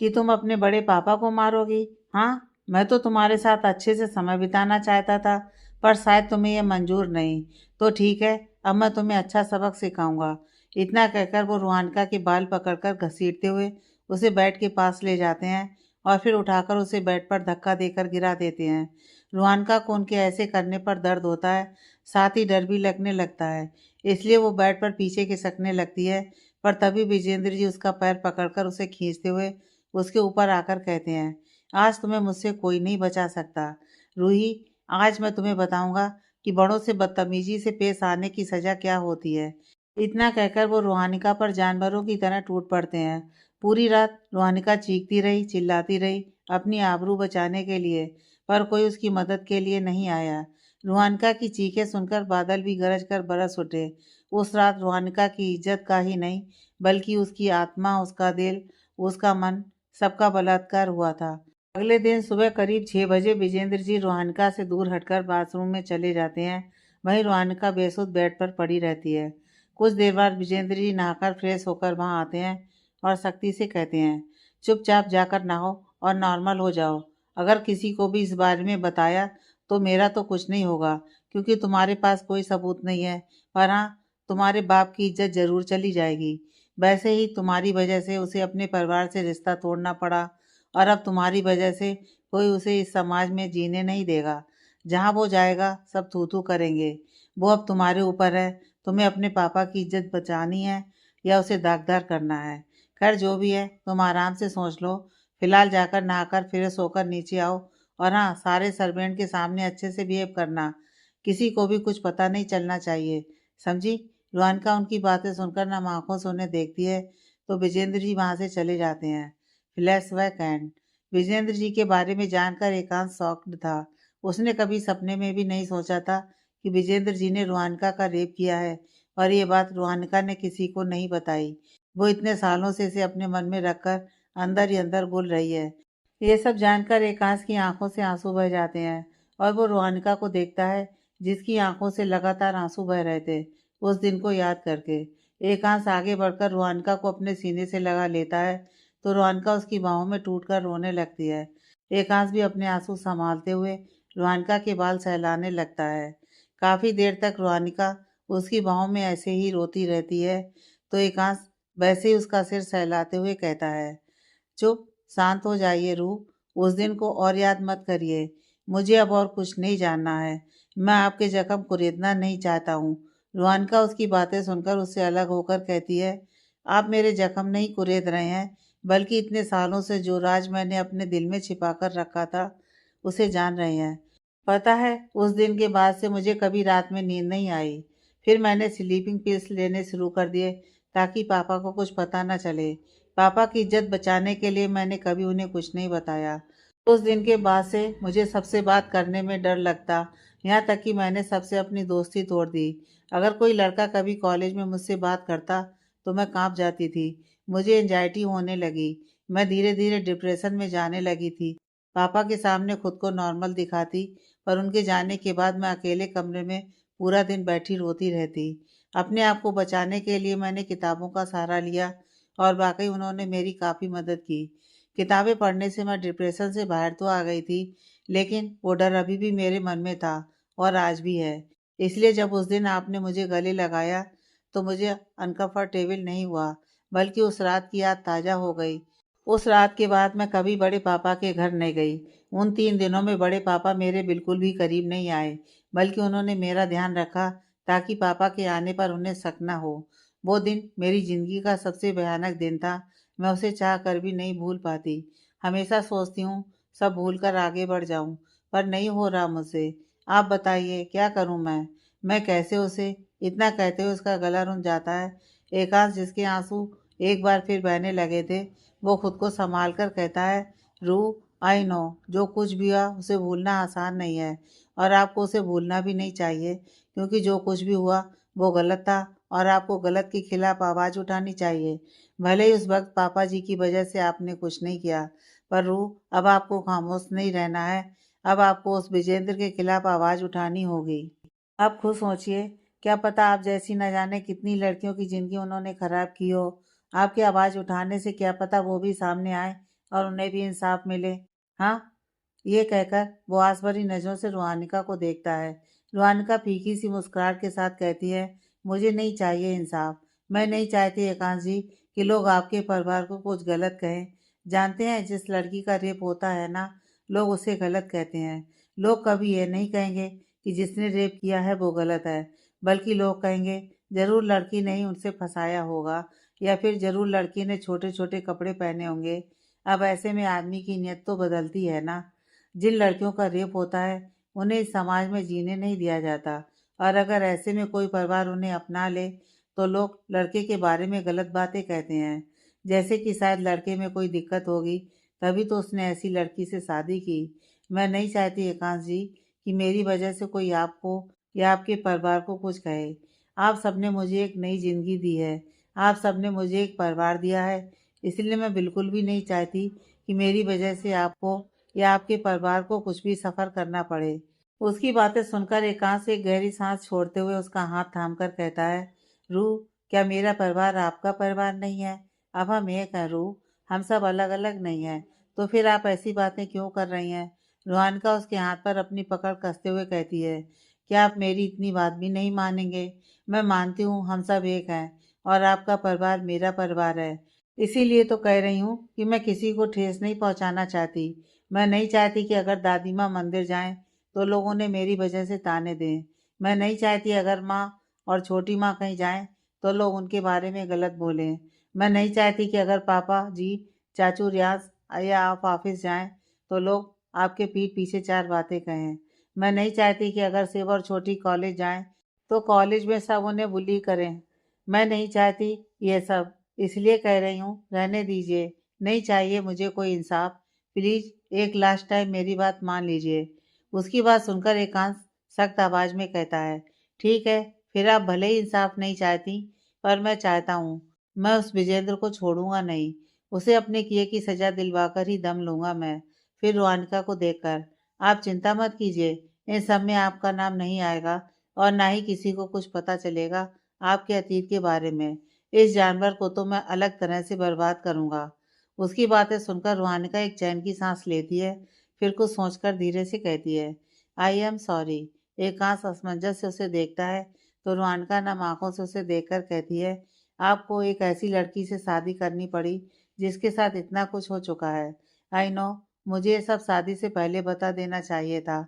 कि तुम अपने बड़े पापा को मारोगी। हाँ, मैं तो तुम्हारे साथ अच्छे से समय बिताना चाहता था, पर शायद तुम्हें यह मंजूर नहीं। तो ठीक है, अब मैं तुम्हें अच्छा सबक सिखाऊंगा। इतना कहकर वो रुहानिका के बाल पकड़कर घसीटते हुए उसे बेड के पास ले जाते हैं और फिर उठाकर उसे बेड पर धक्का देकर गिरा देते हैं। रुहानिका को उनके ऐसे करने पर दर्द होता है, साथ ही डर भी लगने लगता है, इसलिए वो बेड पर पीछे खिसकने लगती है। पर तभी विजेंद्र जी उसका पैर पकड़कर उसे खींचते हुए उसके ऊपर आकर कहते हैं, आज तुम्हें मुझसे कोई नहीं बचा सकता। रूही, आज मैं तुम्हें बताऊंगा कि बड़ों से बदतमीजी से पेश आने की सजा क्या होती है। इतना कहकर वो रुहानिका पर जानवरों की तरह टूट पड़ते हैं। पूरी रात रुहानिका चीखती रही, चिल्लाती रही अपनी आबरू बचाने के लिए, पर कोई उसकी मदद के लिए नहीं आया। रुहानिका की चीखें सुनकर बादल भी गरज कर बरस उठे। उस रात रुहानिका की इज्जत का ही नहीं, बल्कि उसकी आत्मा, उसका दिल, उसका मन, सबका बलात्कार हुआ था। अगले दिन सुबह करीब 6 बजे विजेंद्र जी रुहानिका से दूर हटकर बाथरूम में चले जाते हैं। वहीं रुहानिका बेसुध बेड पर पड़ी रहती है। कुछ देर बाद विजेंद्र जी नहाकर फ्रेश होकर वहां आते हैं और सख्ती से कहते हैं, चुपचाप जाकर नहाओ और नॉर्मल हो जाओ। अगर किसी को भी इस बारे में बताया तो मेरा तो कुछ नहीं होगा, क्योंकि तुम्हारे पास कोई सबूत नहीं है, पर हाँ, तुम्हारे बाप की इज्जत जरूर चली जाएगी। वैसे ही तुम्हारी वजह से उसे अपने परिवार से रिश्ता तोड़ना पड़ा और अब तुम्हारी वजह से कोई उसे इस समाज में जीने नहीं देगा। जहाँ वो जाएगा सब थू थू करेंगे। वो अब तुम्हारे ऊपर है, तुम्हें अपने पापा की इज्जत बचानी है या उसे दागदार करना है। खैर जो भी है, तुम आराम से सोच लो। फिलहाल जाकर नहाकर फ्रेश होकर नीचे आओ और हाँ, सारे सर्वेंट के सामने अच्छे से बिहेव करना। किसी को भी कुछ पता नहीं चलना चाहिए, समझी। रुहानिका उनकी बातें सुनकर नम आंखों से उन्हें देखती है तो विजेंद्र जी वहां से चले जाते हैं। Flashback and. विजेंद्र जी के बारे में जानकर एकांत शॉक्ड था। उसने कभी सपने में भी नहीं सोचा था कि विजेंद्र जी ने रुहानिका का रेप किया है और ये बात रुहानिका ने किसी को नहीं बताई। वो इतने सालों से इसे अपने मन में रखकर अंदर ही अंदर घुल रही है। ये सब जानकर एकांश की आंखों से आंसू बह जाते हैं और वो रुहानिका को देखता है जिसकी आंखों से लगातार आंसू बह रहे थे, उस दिन को याद करके। एकांश आगे बढ़कर रुहानिका को अपने सीने से लगा लेता है तो रुहानिका उसकी बाहों में टूटकर रोने लगती है। एकांश भी अपने आंसू संभालते हुए रुहानिका के बाल सहलाने लगता है। काफी देर तक रुहानिका उसकी बाहों में ऐसे ही रोती रहती है तो एकांश वैसे ही उसका सिर सहलाते हुए कहता है, चुप, शांत हो जाइए रूह, उस दिन को और याद मत करिए। मुझे अब और कुछ नहीं जानना है। मैं आपके जख्म कुरेदना नहीं चाहता हूँ। रुहानिका उसकी बातें सुनकर उससे अलग होकर कहती है, आप मेरे जख्म नहीं कुरेद रहे हैं, बल्कि इतने सालों से जो राज मैंने अपने दिल में छिपा कर रखा था उसे जान रहे हैं। पता है, उस दिन के बाद से मुझे कभी रात में नींद नहीं आई। फिर मैंने स्लीपिंग पिल्स लेने शुरू कर दिए ताकि पापा को कुछ पता न चले। पापा की इज्जत बचाने के लिए मैंने कभी उन्हें कुछ नहीं बताया। उस दिन के बाद से मुझे सबसे बात करने में डर लगता यहाँ तक कि मैंने सबसे अपनी दोस्ती तोड़ दी। अगर कोई लड़का कभी कॉलेज में मुझसे बात करता तो मैं कांप जाती थी। मुझे एंजाइटी होने लगी। मैं धीरे धीरे डिप्रेशन में जाने लगी थी। पापा के सामने खुद को नॉर्मल दिखाती, पर उनके जाने के बाद मैं अकेले कमरे में पूरा दिन बैठी रोती रहती। अपने आप को बचाने के लिए मैंने किताबों का सहारा लिया और वाकई उन्होंने मेरी काफ़ी मदद की। किताबें पढ़ने से मैं डिप्रेशन से बाहर तो आ गई थी, लेकिन वो डर अभी भी मेरे मन में था और आज भी है। इसलिए जब उस दिन आपने मुझे गले लगाया तो मुझे अनकंफर्टेबल नहीं हुआ, बल्कि उस रात की याद ताज़ा हो गई। उस रात के बाद मैं कभी बड़े पापा के घर नहीं गई। उन 3 दिनों में बड़े पापा मेरे बिल्कुल भी करीब नहीं आए, बल्कि उन्होंने मेरा ध्यान रखा ताकि पापा के आने पर उन्हें शक न हो। वो दिन मेरी ज़िंदगी का सबसे भयानक दिन था। मैं उसे चाह कर भी नहीं भूल पाती। हमेशा सोचती हूँ सब भूल कर आगे बढ़ जाऊँ, पर नहीं हो रहा मुझसे। आप बताइए क्या करूँ मैं? मैं कैसे उसे? इतना कहते हुए उसका गला रुंध जाता है। एकांश, जिसके आंसू एक बार फिर बहने लगे थे, वो खुद को संभाल कर कहता है, रू, आई नो, जो कुछ भी हुआ उसे भूलना आसान नहीं है, और आपको उसे भूलना भी नहीं चाहिए, क्योंकि जो कुछ भी हुआ वो गलत था और आपको गलत के खिलाफ आवाज़ उठानी चाहिए। भले ही उस वक्त पापा जी की वजह से आपने कुछ नहीं किया, पर रू, अब आपको खामोश नहीं रहना है। अब आपको उस विजेंद्र के खिलाफ आवाज़ उठानी होगी। आप खुद सोचिए, क्या पता आप जैसी न जाने कितनी लड़कियों की ज़िंदगी उन्होंने ख़राब की हो। आपकी आवाज़ उठाने से क्या पता वो भी सामने आए और उन्हें भी इंसाफ मिले। हाँ, ये कहकर वो आस भरी नज़रों से रूहानिका को देखता है। रूहानिका फीकी सी मुस्कुराहट के साथ कहती है, मुझे नहीं चाहिए इंसाफ। मैं नहीं चाहती एकांश जी कि लोग आपके परिवार को कुछ गलत कहें। जानते हैं, जिस लड़की का रेप होता है ना, लोग उसे गलत कहते हैं। लोग कभी ये नहीं कहेंगे कि जिसने रेप किया है वो गलत है, बल्कि लोग कहेंगे ज़रूर लड़की ने ही उनसे फंसाया होगा, या फिर ज़रूर लड़की ने छोटे छोटे कपड़े पहने होंगे। अब ऐसे में आदमी की नीयत तो बदलती है ना। जिन लड़कियों का रेप होता है उन्हें इस समाज में जीने नहीं दिया जाता, और अगर ऐसे में कोई परिवार उन्हें अपना ले तो लोग लड़के के बारे में गलत बातें कहते हैं, जैसे कि शायद लड़के में कोई दिक्कत होगी तभी तो उसने ऐसी लड़की से शादी की। मैं नहीं चाहती एकांश जी कि मेरी वजह से कोई आपको या आपके परिवार को कुछ कहे। आप सबने मुझे एक नई ज़िंदगी दी है, आप सबने मुझे एक परिवार दिया है, इसलिए मैं बिल्कुल भी नहीं चाहती कि मेरी वजह से आपको या आपके परिवार को कुछ भी सफ़र करना पड़े। उसकी बातें सुनकर एकांश एक गहरी सांस छोड़ते हुए उसका हाथ थामकर कहता है, रूह, क्या मेरा परिवार आपका परिवार नहीं है? अब हम एक हैं रूह, हम सब अलग अलग नहीं हैं। तो फिर आप ऐसी बातें क्यों कर रही हैं? रूहानिका उसके हाथ पर अपनी पकड़ कसते हुए कहती है, क्या आप मेरी इतनी बात भी नहीं मानेंगे? मैं मानती हूँ हम सब एक हैं, और आपका परिवार मेरा परिवार है। इसीलिए तो कह रही हूँ कि मैं किसी को ठेस नहीं पहुँचाना चाहती। मैं नहीं चाहती कि अगर दादी माँ मंदिर जाएं तो लोग उन्हें मेरी वजह से ताने दें। मैं नहीं चाहती अगर माँ और छोटी माँ कहीं जाएं तो लोग उनके बारे में गलत बोलें। मैं नहीं चाहती कि अगर पापा जी, चाचू रियाज या आप ऑफिस जाएं तो लोग आपके पीठ पीछे 4 बातें कहें। मैं नहीं चाहती कि अगर शिव और छोटी कॉलेज जाएं तो कॉलेज में सब उन्हें बुली करें। मैं नहीं चाहती ये सब, इसलिए कह रही हूँ रहने दीजिए। नहीं चाहिए मुझे कोई इंसाफ। प्लीज़ एक लास्ट टाइम मेरी बात मान लीजिए। उसकी बात सुनकर एकांश सख्त आवाज़ में कहता है, ठीक है, फिर आप भले ही इंसाफ नहीं चाहती, पर मैं चाहता हूँ। मैं उस विजेंद्र को छोड़ूंगा नहीं। उसे अपने किए की सज़ा दिलवाकर ही दम लूंगा मैं। फिर रोहानिका को देखकर, आप चिंता मत कीजिए, इन सब में आपका नाम नहीं आएगा और ना ही किसी को कुछ पता चलेगा आपके अतीत के बारे में। इस जानवर को तो मैं अलग तरह से बर्बाद करूंगा। उसकी बातें सुनकर रूहानिका एक चैन की सांस लेती है, फिर कुछ सोचकर धीरे से कहती है, आई एम सॉरी। एकांश असमंजस से उसे देखता है तो रूहानिका नम आंखों से उसे देखकर कहती है, आपको एक ऐसी लड़की से शादी करनी पड़ी जिसके साथ इतना कुछ हो चुका है। आई नो, मुझे ये सब शादी से पहले बता देना चाहिए था,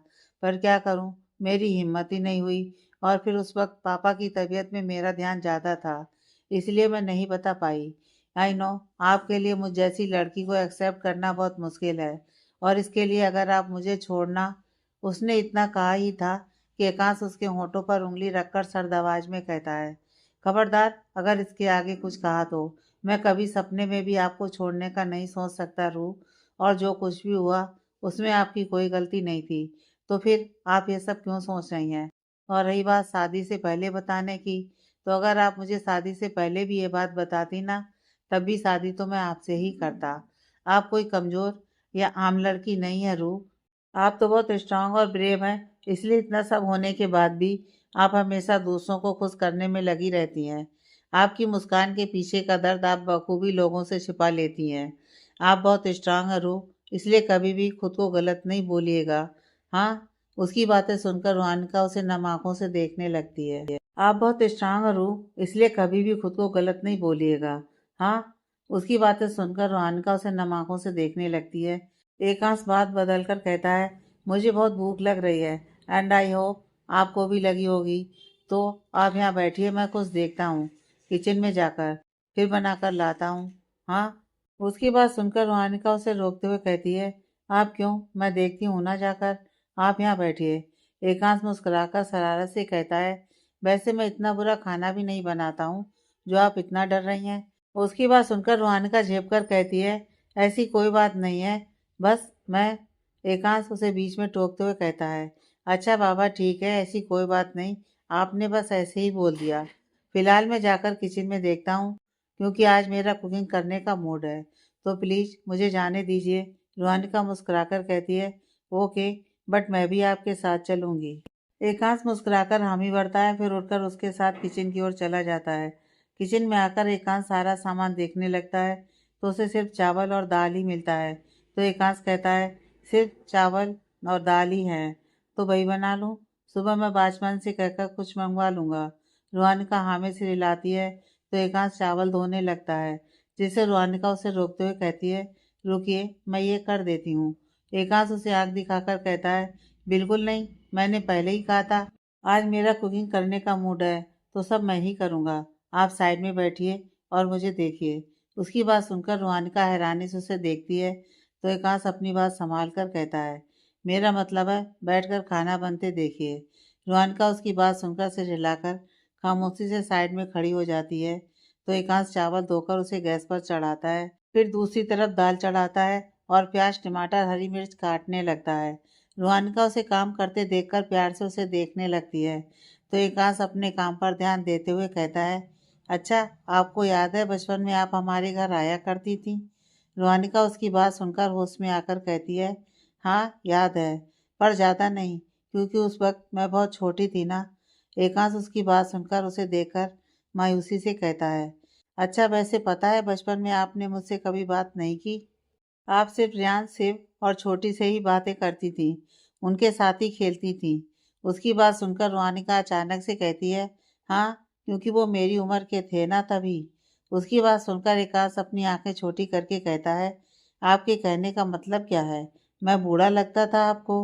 पर क्या करूं, मेरी हिम्मत ही नहीं हुई। और फिर उस वक्त पापा की तबीयत में मेरा ध्यान ज़्यादा था, इसलिए मैं नहीं बता पाई। आई नो, आपके लिए मुझ जैसी लड़की को एक्सेप्ट करना बहुत मुश्किल है, और इसके लिए अगर आप मुझे छोड़ना। उसने इतना कहा ही था कि एकांश उसके होठों पर उंगली रखकर सर्द आवाज में कहता है, खबरदार अगर इसके आगे कुछ कहा तो मैं कभी सपने में भी आपको छोड़ने का नहीं सोच सकता रूह। और जो कुछ भी हुआ उसमें आपकी कोई गलती नहीं थी। तो फिर आप ये सब क्यों सोच रही हैं? और रही बात शादी से पहले बताने की, तो अगर आप मुझे शादी से पहले भी ये बात बताती ना, तब भी शादी तो मैं आपसे ही करता। आप कोई कमज़ोर या आम लड़की नहीं है रूह। आप तो बहुत स्ट्रांग और ब्रेव हैं, इसलिए इतना सब होने के बाद भी आप हमेशा दूसरों को खुश करने में लगी रहती हैं। आपकी मुस्कान के पीछे का दर्द आप बखूबी लोगों से छिपा लेती हैं। आप बहुत स्ट्रांग हैं रूह, इसलिए कभी भी खुद को गलत नहीं बोलिएगा। हाँ, उसकी बातें सुनकर रोहानिका उसे नम आंखों से देखने लगती है। आप बहुत स्ट्रांग और रूह, इसलिए कभी भी खुद को गलत नहीं बोलिएगा। हाँ, उसकी बातें सुनकर रोहानिका उसे नम आंखों से देखने लगती है। एकांश बात बदलकर कहता है, मुझे बहुत भूख लग रही है एंड आई होप आपको भी लगी होगी। तो आप यहाँ बैठिए, मैं कुछ देखता हूँ, किचन में जाकर फिर बनाकर लाता हूँ। हाँ, उसकी बात सुनकर रोहानिका उसे रोकते हुए कहती है, आप क्यों, मैं देखती हूँ ना जाकर, आप यहाँ बैठिए। एकांश मुस्कुराकर शरारत से कहता है, वैसे मैं इतना बुरा खाना भी नहीं बनाता हूँ जो आप इतना डर रही हैं। उसकी बात सुनकर रोहानिका झेप कर कहती है, ऐसी कोई बात नहीं है, बस मैं। एकांश उसे बीच में टोकते हुए कहता है, अच्छा बाबा ठीक है, ऐसी कोई बात नहीं, आपने बस ऐसे ही बोल दिया। फिलहाल मैं जाकर किचन में देखता हूँ, क्योंकि आज मेरा कुकिंग करने का मूड है, तो प्लीज़ मुझे जाने दीजिए। रोहानिका मुस्कुराकर कहती है, ओके, बट मैं भी आपके साथ चलूँगी। एकांश मुस्कुराकर हामी भरता है, फिर उठकर उसके साथ किचन की ओर चला जाता है। किचन में आकर एकांश सारा सामान देखने लगता है, तो उसे सिर्फ चावल और दाल ही मिलता है। तो एकांश कहता है, सिर्फ चावल और दाल ही है, तो वही बना लूँ। सुबह मैं बाचमन से कहकर कुछ मंगवा लूँगा। रोहानिका हामी से हिलाती है, तो एकांश चावल धोने लगता है, जिसे रोहानिका उसे रोकते हुए कहती है, रुकिए, मैं ये कर देती हूँ। एकांश उसे आग दिखाकर कहता है, बिल्कुल नहीं, मैंने पहले ही कहा था, आज मेरा कुकिंग करने का मूड है, तो सब मैं ही करूँगा। आप साइड में बैठिए और मुझे देखिए। उसकी बात सुनकर रोहानिका हैरानी से उसे देखती है, तो एकांश अपनी बात संभाल कर कहता है, मेरा मतलब है बैठकर खाना बनते देखिए। रोहानिका उसकी बात सुनकर सिर हिलाकर खामोशी से साइड में खड़ी हो जाती है। तो एकांश चावल धोकर उसे गैस पर चढ़ाता है, फिर दूसरी तरफ दाल चढ़ाता है और प्याज, टमाटर, हरी मिर्च काटने लगता है। रोहानिका उसे काम करते देखकर प्यार से उसे देखने लगती है, तो एकांश अपने काम पर ध्यान देते हुए कहता है, अच्छा, आपको याद है बचपन में आप हमारे घर आया करती थी? रोहानिका उसकी बात सुनकर होश में आकर कहती है, हाँ याद है, पर ज़्यादा नहीं, क्योंकि उस वक्त मैं बहुत छोटी थी ना। एकांश उसकी बात सुनकर उसे देखकर मायूसी से कहता है, अच्छा वैसे पता है बचपन में आपने मुझसे कभी बात नहीं की? आप सिर्फ रियान, शिव और छोटी से ही बातें करती थी, उनके साथ ही खेलती थी। उसकी बात सुनकर रोहानिका अचानक से कहती है, हाँ, क्योंकि वो मेरी उम्र के थे ना तभी। उसकी बात सुनकर एकांश अपनी आंखें छोटी करके कहता है, आपके कहने का मतलब क्या है? मैं बूढ़ा लगता था आपको?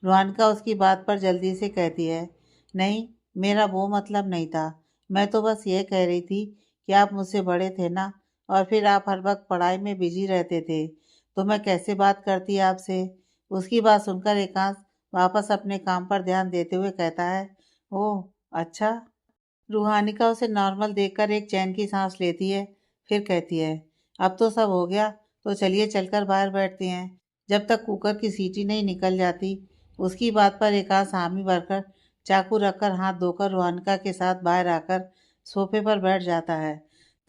रोहानिका उसकी बात पर जल्दी से कहती है, नहीं, मेरा वो मतलब नहीं था। मैं तो बस ये कह रही थी कि आप मुझसे बड़े थे ना, और फिर आप हर वक्त पढ़ाई में बिजी रहते थे, तो मैं कैसे बात करती आपसे। उसकी बात सुनकर एकांश वापस अपने काम पर ध्यान देते हुए कहता है, ओह अच्छा। रूहानिका उसे नॉर्मल देखकर एक चैन की सांस लेती है, फिर कहती है, अब तो सब हो गया, तो चलिए चलकर बाहर बैठते हैं, जब तक कुकर की सीटी नहीं निकल जाती। उसकी बात पर एकांश हामी भरकर चाकू रखकर हाथ धोकर रूहानिका के साथ बाहर आकर सोफे पर बैठ जाता है।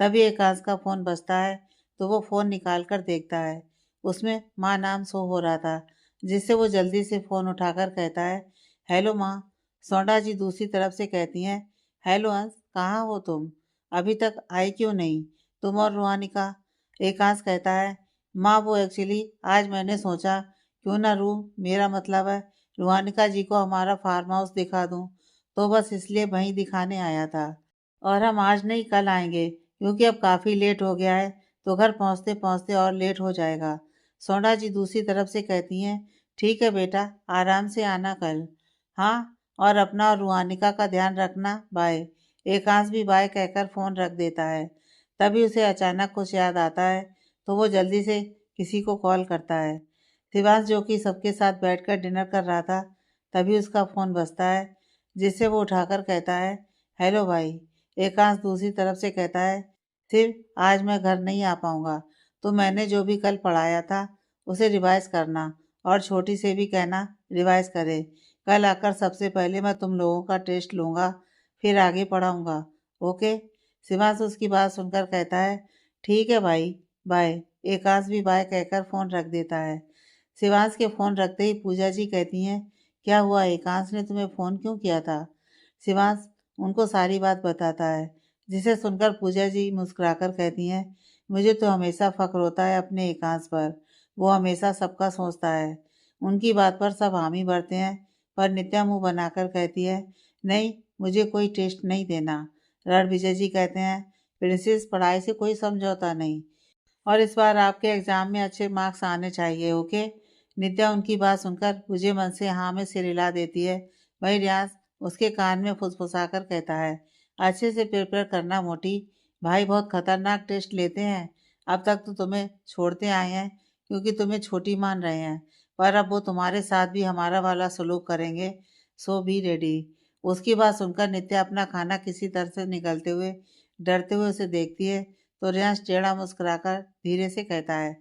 तभी एकांश का फ़ोन बजता है, तो वो फ़ोन निकाल कर देखता है, उसमें माँ नाम शो हो रहा था, जिससे वो जल्दी से फ़ोन उठाकर कहता है, हेलो माँ। सोडा जी दूसरी तरफ से कहती हैं, हेलो अंश, कहाँ हो तुम? अभी तक आई क्यों नहीं, तुम और रोहानिका? एकांश कहता है, माँ वो एक्चुअली आज मैंने सोचा क्यों ना रूम, मेरा मतलब है रोहानिका जी को हमारा फार्म हाउस दिखा दूँ, तो बस इसलिए वहीं दिखाने आया था। और हम आज नहीं कल आएंगे, क्योंकि अब काफ़ी लेट हो गया है, तो घर पहुँचते पहुँचते और लेट हो जाएगा। सोडा जी दूसरी तरफ से कहती हैं, ठीक है बेटा, आराम से आना कल। हाँ, और अपना और रूहानिका का ध्यान रखना, बाय। एकांश भी बाय कहकर फ़ोन रख देता है। तभी उसे अचानक कुछ याद आता है, तो वो जल्दी से किसी को कॉल करता है। शिवांश जो कि सबके साथ बैठकर डिनर कर रहा था, तभी उसका फ़ोन बजता है, जिससे वो उठाकर कहता है, हेलो भाई। एकांश दूसरी तरफ से कहता है, सिर्फ आज मैं घर नहीं आ पाऊँगा, तो मैंने जो भी कल पढ़ाया था उसे रिवाइज करना और छोटी से भी कहना रिवाइज करे। कल आकर सबसे पहले मैं तुम लोगों का टेस्ट लूँगा, फिर आगे पढ़ाऊँगा। ओके? शिवांश उसकी बात सुनकर कहता है, ठीक है भाई, बाय। एकांश भी बाय कहकर फ़ोन रख देता है। शिवांश के फ़ोन रखते ही पूजा जी कहती हैं, क्या हुआ, एकांश ने तुम्हें फ़ोन क्यों किया था? शिवांश उनको सारी बात बताता है, जिसे सुनकर पूजा जी मुस्कुराकर कहती हैं, मुझे तो हमेशा फ़ख्र होता है अपने एकांश पर। वो हमेशा सबका सोचता है। उनकी बात पर सब हामी भरते हैं, पर नित्या मुँह बनाकर कहती है, नहीं, मुझे कोई टेस्ट नहीं देना। रणविजय जी कहते हैं, प्रिंसेस पढ़ाई से कोई समझौता नहीं, और इस बार आपके एग्ज़ाम में अच्छे मार्क्स आने चाहिए। ओके? नित्या उनकी बात सुनकर मुझे मन से हाँ में सिर हिला देती है। वही रियाज उसके कान में फुसफुसाकर कहता है, अच्छे से प्रिपेयर करना मोटी, भाई बहुत खतरनाक टेस्ट लेते हैं। अब तक तो तुम्हें छोड़ते आए हैं क्योंकि तुम्हें छोटी मान रहे हैं, पर अब वो तुम्हारे साथ भी हमारा वाला सलूक करेंगे, सो बी रेडी। उसकी बात सुनकर नित्या अपना खाना किसी तरह से निकलते हुए डरते हुए उसे देखती है, तो रियांश टेढ़ा मुस्कुराकर धीरे से कहता है,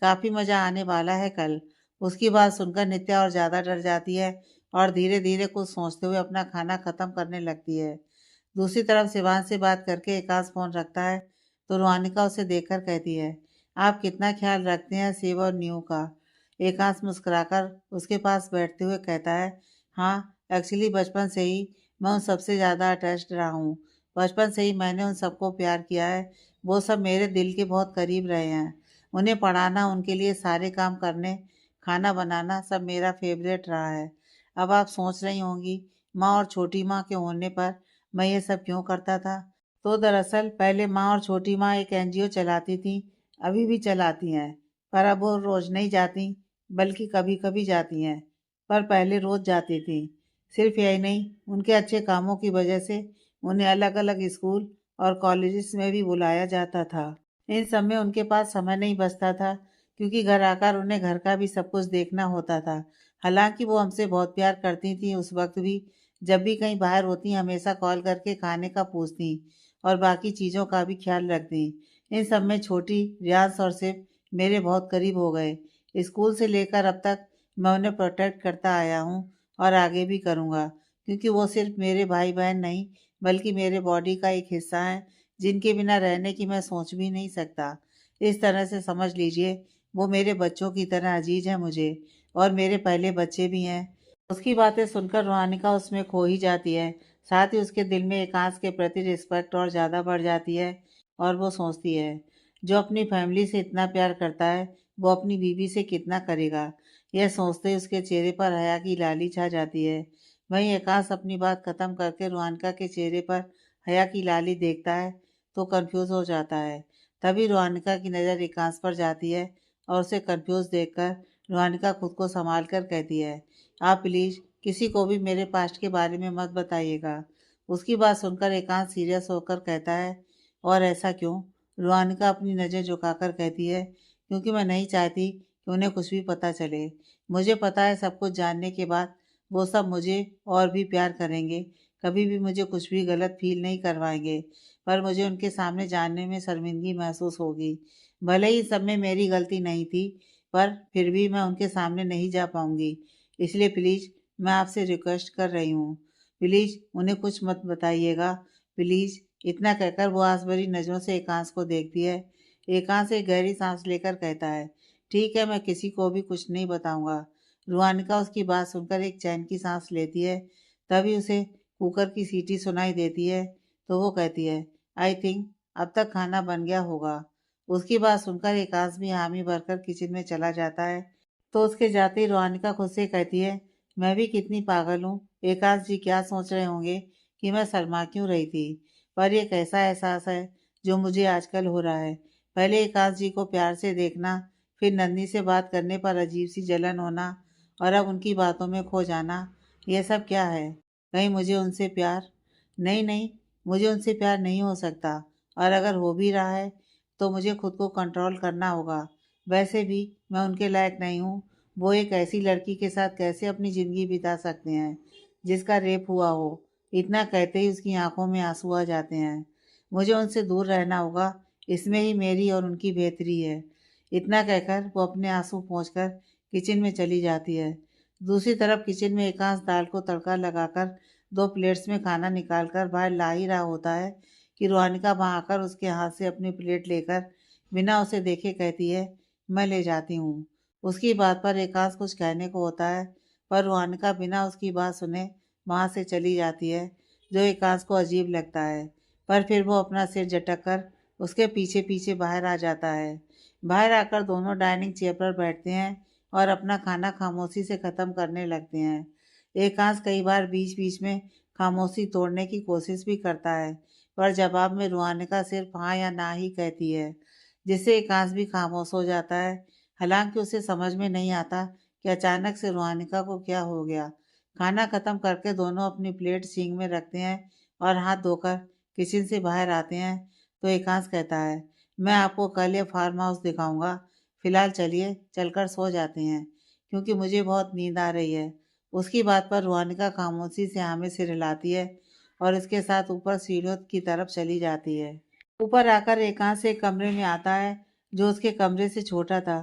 काफ़ी मज़ा आने वाला है कल। उसकी बात सुनकर नित्या और ज़्यादा डर जाती है और धीरे धीरे कुछ सोचते हुए अपना खाना ख़त्म करने लगती है। दूसरी तरफ शिवांश से बात करके एकांश फ़ोन रखता है, तो रुहानिका उसे देखकर कहती है, आप कितना ख्याल रखते हैं शिव और न्यू का? एकांश मुस्कुराकर उसके पास बैठते हुए कहता है, हाँ, एक्चुअली बचपन से ही मैं उन सबसे ज़्यादा अटैच्ड रहा हूँ। बचपन से ही मैंने उन सबको प्यार किया है। वो सब मेरे दिल के बहुत करीब रहे हैं। उन्हें पढ़ाना, उनके लिए सारे काम करने, खाना बनाना सब मेरा फेवरेट रहा है। अब आप सोच रही होंगी, माँ और छोटी माँ के होने पर मैं ये सब क्यों करता था? तो दरअसल पहले माँ और छोटी माँ एक एनजीओ चलाती थी, अभी भी चलाती हैं, पर अब वो रोज़ नहीं जाती, बल्कि कभी-कभी जाती हैं, पर पहले रोज़ जाती थी। सिर्फ यही नहीं, उनके अच्छे कामों की वजह से उन्हें अलग-अलग स्कूल और कॉलेजेस में भी बुलाया जाता था। इन सब में उनके पास समय नहीं बचता था, क्योंकि घर आकर उन्हें घर का भी सब कुछ देखना होता था। हालांकि वो हमसे बहुत प्यार करती थी उस वक्त भी। जब भी कहीं बाहर होती हमेशा कॉल करके खाने का पूछती और बाकी चीज़ों का भी ख्याल रखती। इन सब में छोटी, रियाज और सिर्फ मेरे बहुत करीब हो गए। स्कूल से लेकर अब तक मैं उन्हें प्रोटेक्ट करता आया हूँ और आगे भी करूँगा, क्योंकि वो सिर्फ मेरे भाई बहन नहीं, बल्कि मेरे बॉडी का एक हिस्सा है, जिनके बिना रहने की मैं सोच भी नहीं सकता। इस तरह से समझ लीजिए, वो मेरे बच्चों की तरह अजीज है मुझे, और मेरे पहले बच्चे भी हैं। उसकी बातें सुनकर रोहानिका उसमें खो ही जाती है। साथ ही उसके दिल में एकांश के प्रति रिस्पेक्ट और ज़्यादा बढ़ जाती है, और वो सोचती है, जो अपनी फैमिली से इतना प्यार करता है, वो अपनी बीवी से कितना करेगा। यह सोचते ही उसके चेहरे पर हया की लाली छा जाती है। वहीं एकांश अपनी बात खत्म करके रोहानिका के चेहरे पर हया की लाली देखता है, तो कंफ्यूज हो जाता है। तभी रोहानिका की नज़र एकांश पर जाती है, और उसे कंफ्यूज देखकर रोहानिका खुद को संभाल कर कहती है, आप प्लीज़ किसी को भी मेरे पास्ट के बारे में मत बताइएगा। उसकी बात सुनकर एकांश सीरियस होकर कहता है, और ऐसा क्यों? रोहानिका अपनी नज़र झुकाकर कहती है, क्योंकि मैं नहीं चाहती कि उन्हें कुछ भी पता चले। मुझे पता है सब कुछ जानने के बाद वो सब मुझे और भी प्यार करेंगे, कभी भी मुझे कुछ भी गलत फील नहीं करवाएंगे, पर मुझे उनके सामने जानने में शर्मिंदगी महसूस होगी। भले ही सब में मेरी गलती नहीं थी, पर फिर भी मैं उनके सामने नहीं जा पाऊंगी। इसलिए प्लीज़ मैं आपसे रिक्वेस्ट कर रही हूँ, प्लीज़ उन्हें कुछ मत बताइएगा, प्लीज़। इतना कहकर वो आस भरी नज़रों से एकांश को देखती है। एकांश एक गहरी सांस लेकर कहता है, ठीक है, मैं किसी को भी कुछ नहीं बताऊंगा। रुहानिका उसकी बात सुनकर एक चैन की सांस लेती है। तभी उसे कुकर की सीटी सुनाई देती है, तो वो कहती है, आई थिंक अब तक खाना बन गया होगा। उसकी बात सुनकर एकांश भी हामी भरकर किचन में चला जाता है। तो उसके जाते ही रुहानिका खुद से कहती है, मैं भी कितनी पागल हूँ। एकांश जी क्या सोच रहे होंगे कि मैं शर्मा क्यों रही थी, पर यह कैसा एहसास है जो मुझे आजकल हो रहा है। पहले एकांश जी को प्यार से देखना, फिर नन्ही से बात करने पर अजीब सी जलन होना, और अब उनकी बातों में खो जाना, यह सब क्या है? कहीं मुझे उनसे प्यार? नहीं नहीं, मुझे उनसे प्यार नहीं हो सकता, और अगर हो भी रहा है तो मुझे खुद को कंट्रोल करना होगा। वैसे भी मैं उनके लायक नहीं हूँ। वो एक ऐसी लड़की के साथ कैसे अपनी ज़िंदगी बिता सकते हैं जिसका रेप हुआ हो? इतना कहते ही उसकी आंखों में आंसू आ जाते हैं। मुझे उनसे दूर रहना होगा, इसमें ही मेरी और उनकी बेहतरी है। इतना कहकर वो अपने आंसू पोंछकर किचन में चली जाती है। दूसरी तरफ किचन में एकांश दाल को तड़का लगाकर 2 प्लेट्स में खाना निकालकर बाहर ला ही रहा होता है कि रुहानिका वहाँ आकर उसके हाथ से अपनी प्लेट लेकर बिना उसे देखे कहती है, मैं ले जाती हूँ। उसकी बात पर एकांश कुछ कहने को होता है, पर रुहानिका बिना उसकी बात सुने वहाँ से चली जाती है, जो एकांश को अजीब लगता है। पर फिर वो अपना सिर झटक कर उसके पीछे पीछे बाहर आ जाता है। बाहर आकर दोनों डाइनिंग चेयर पर बैठते हैं और अपना खाना खामोशी से ख़त्म करने लगते हैं। एकांश कई बार बीच बीच में खामोशी तोड़ने की कोशिश भी करता है, पर जवाब में रुहानिका सिर्फ हाँ या ना ही कहती है, जिससे एकांश भी खामोश हो जाता है। हालांकि उसे समझ में नहीं आता कि अचानक से रुहानिका को क्या हो गया। खाना खत्म करके दोनों अपनी प्लेट सिंक में रखते हैं और हाथ धोकर किचन से बाहर आते हैं, तो एकांश कहता है, मैं आपको कल ये फार्म हाउस दिखाऊंगा। फिलहाल चलिए चलकर सो जाते हैं, क्योंकि मुझे बहुत नींद आ रही है। उसकी बात पर रुहानिका खामोशी से हाँ में सिर हिलाती है और इसके साथ ऊपर सीढ़ियों की तरफ चली जाती है। ऊपर आकर एकांश एक कमरे में आता है, जो उसके कमरे से छोटा था,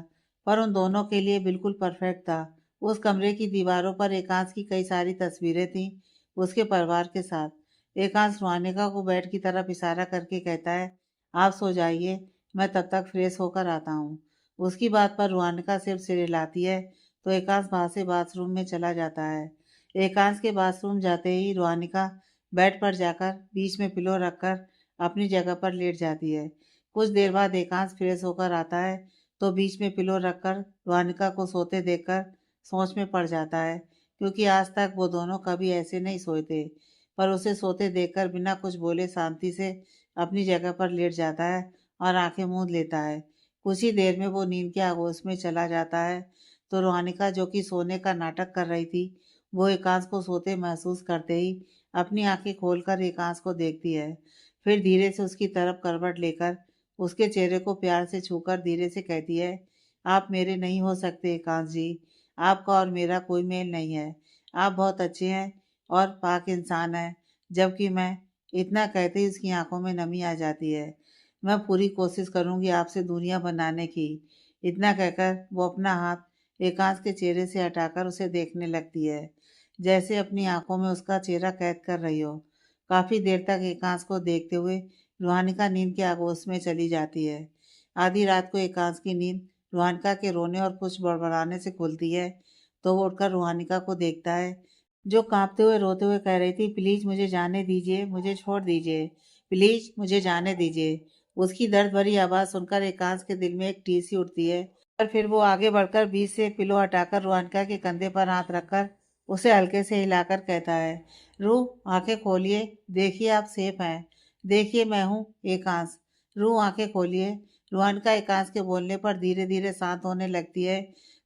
पर उन दोनों के लिए बिल्कुल परफेक्ट था। उस कमरे की दीवारों पर एकांश की कई सारी तस्वीरें थीं, उसके परिवार के साथ। एकांश रुहानिका को बेड की तरफ इशारा करके कहता है, आप सो जाइए, मैं तब तक फ्रेश होकर आता हूँ। उसकी बात पर रुहानिका सिर्फ सिर हिलाती है, तो एकांश वहाँ से बाथरूम में चला जाता है। एकांश के बाथरूम जाते ही रुहानिका बेड पर जाकर बीच में पिलो रखकर अपनी जगह पर लेट जाती है। कुछ देर बाद एकांश फ्रेश होकर आता है, तो बीच में पिलो रखकर रुहानिका को सोते देखकर सोच में पड़ जाता है, क्योंकि आज तक वो दोनों कभी ऐसे नहीं सोए थे। पर उसे सोते देखकर बिना कुछ बोले शांति से अपनी जगह पर लेट जाता है और आंखें मूंद लेता है। कुछ ही देर में वो नींद के आगोश में चला जाता है, तो रुहानिका, जो कि सोने का नाटक कर रही थी, वो एकांश को सोते महसूस करते ही अपनी आंखें खोलकर एकांश को देखती है। फिर धीरे से उसकी तरफ करवट लेकर उसके चेहरे को प्यार से छूकर धीरे से कहती है, आप मेरे नहीं हो सकते एकांश जी। आपका और मेरा कोई मेल नहीं है। आप बहुत अच्छे हैं और पाक इंसान हैं। जबकि मैं, इतना कहते ही उसकी आंखों में नमी आ जाती है। मैं पूरी कोशिश करूंगी आपसे दूरियां बनाने की। इतना कहकर वो अपना हाथ एकांश के चेहरे से हटाकर उसे देखने लगती है, जैसे अपनी आंखों में उसका चेहरा कैद कर रही हो। काफी देर तक एकांश को देखते हुए रुहानिका नींद के आगोश में चली जाती है। आधी रात को एकांश की नींद रुहानिका के रोने और कुछ बड़बड़ाने से खुलती है, तो वो उठकर रुहानिका को देखता है, जो कांपते हुए रोते हुए कह रही थी, प्लीज मुझे जाने दीजिए, मुझे छोड़ दीजिए, प्लीज मुझे जाने दीजिए। उसकी दर्द भरी आवाज सुनकर एकांश के दिल में एक टीस सी उठती है, पर फिर वो आगे बढ़कर बीच से पिलो हटाकर रुहानिका के कंधे पर हाथ रखकर उसे हल्के से हिलाकर कहता है, रूह आंखें खोलिए, देखिए आप सेफ हैं, देखिए मैं हूँ एकांश। रूह आंखें खोलिए। रुहानिका एकांश के बोलने पर धीरे धीरे शांत होने लगती है,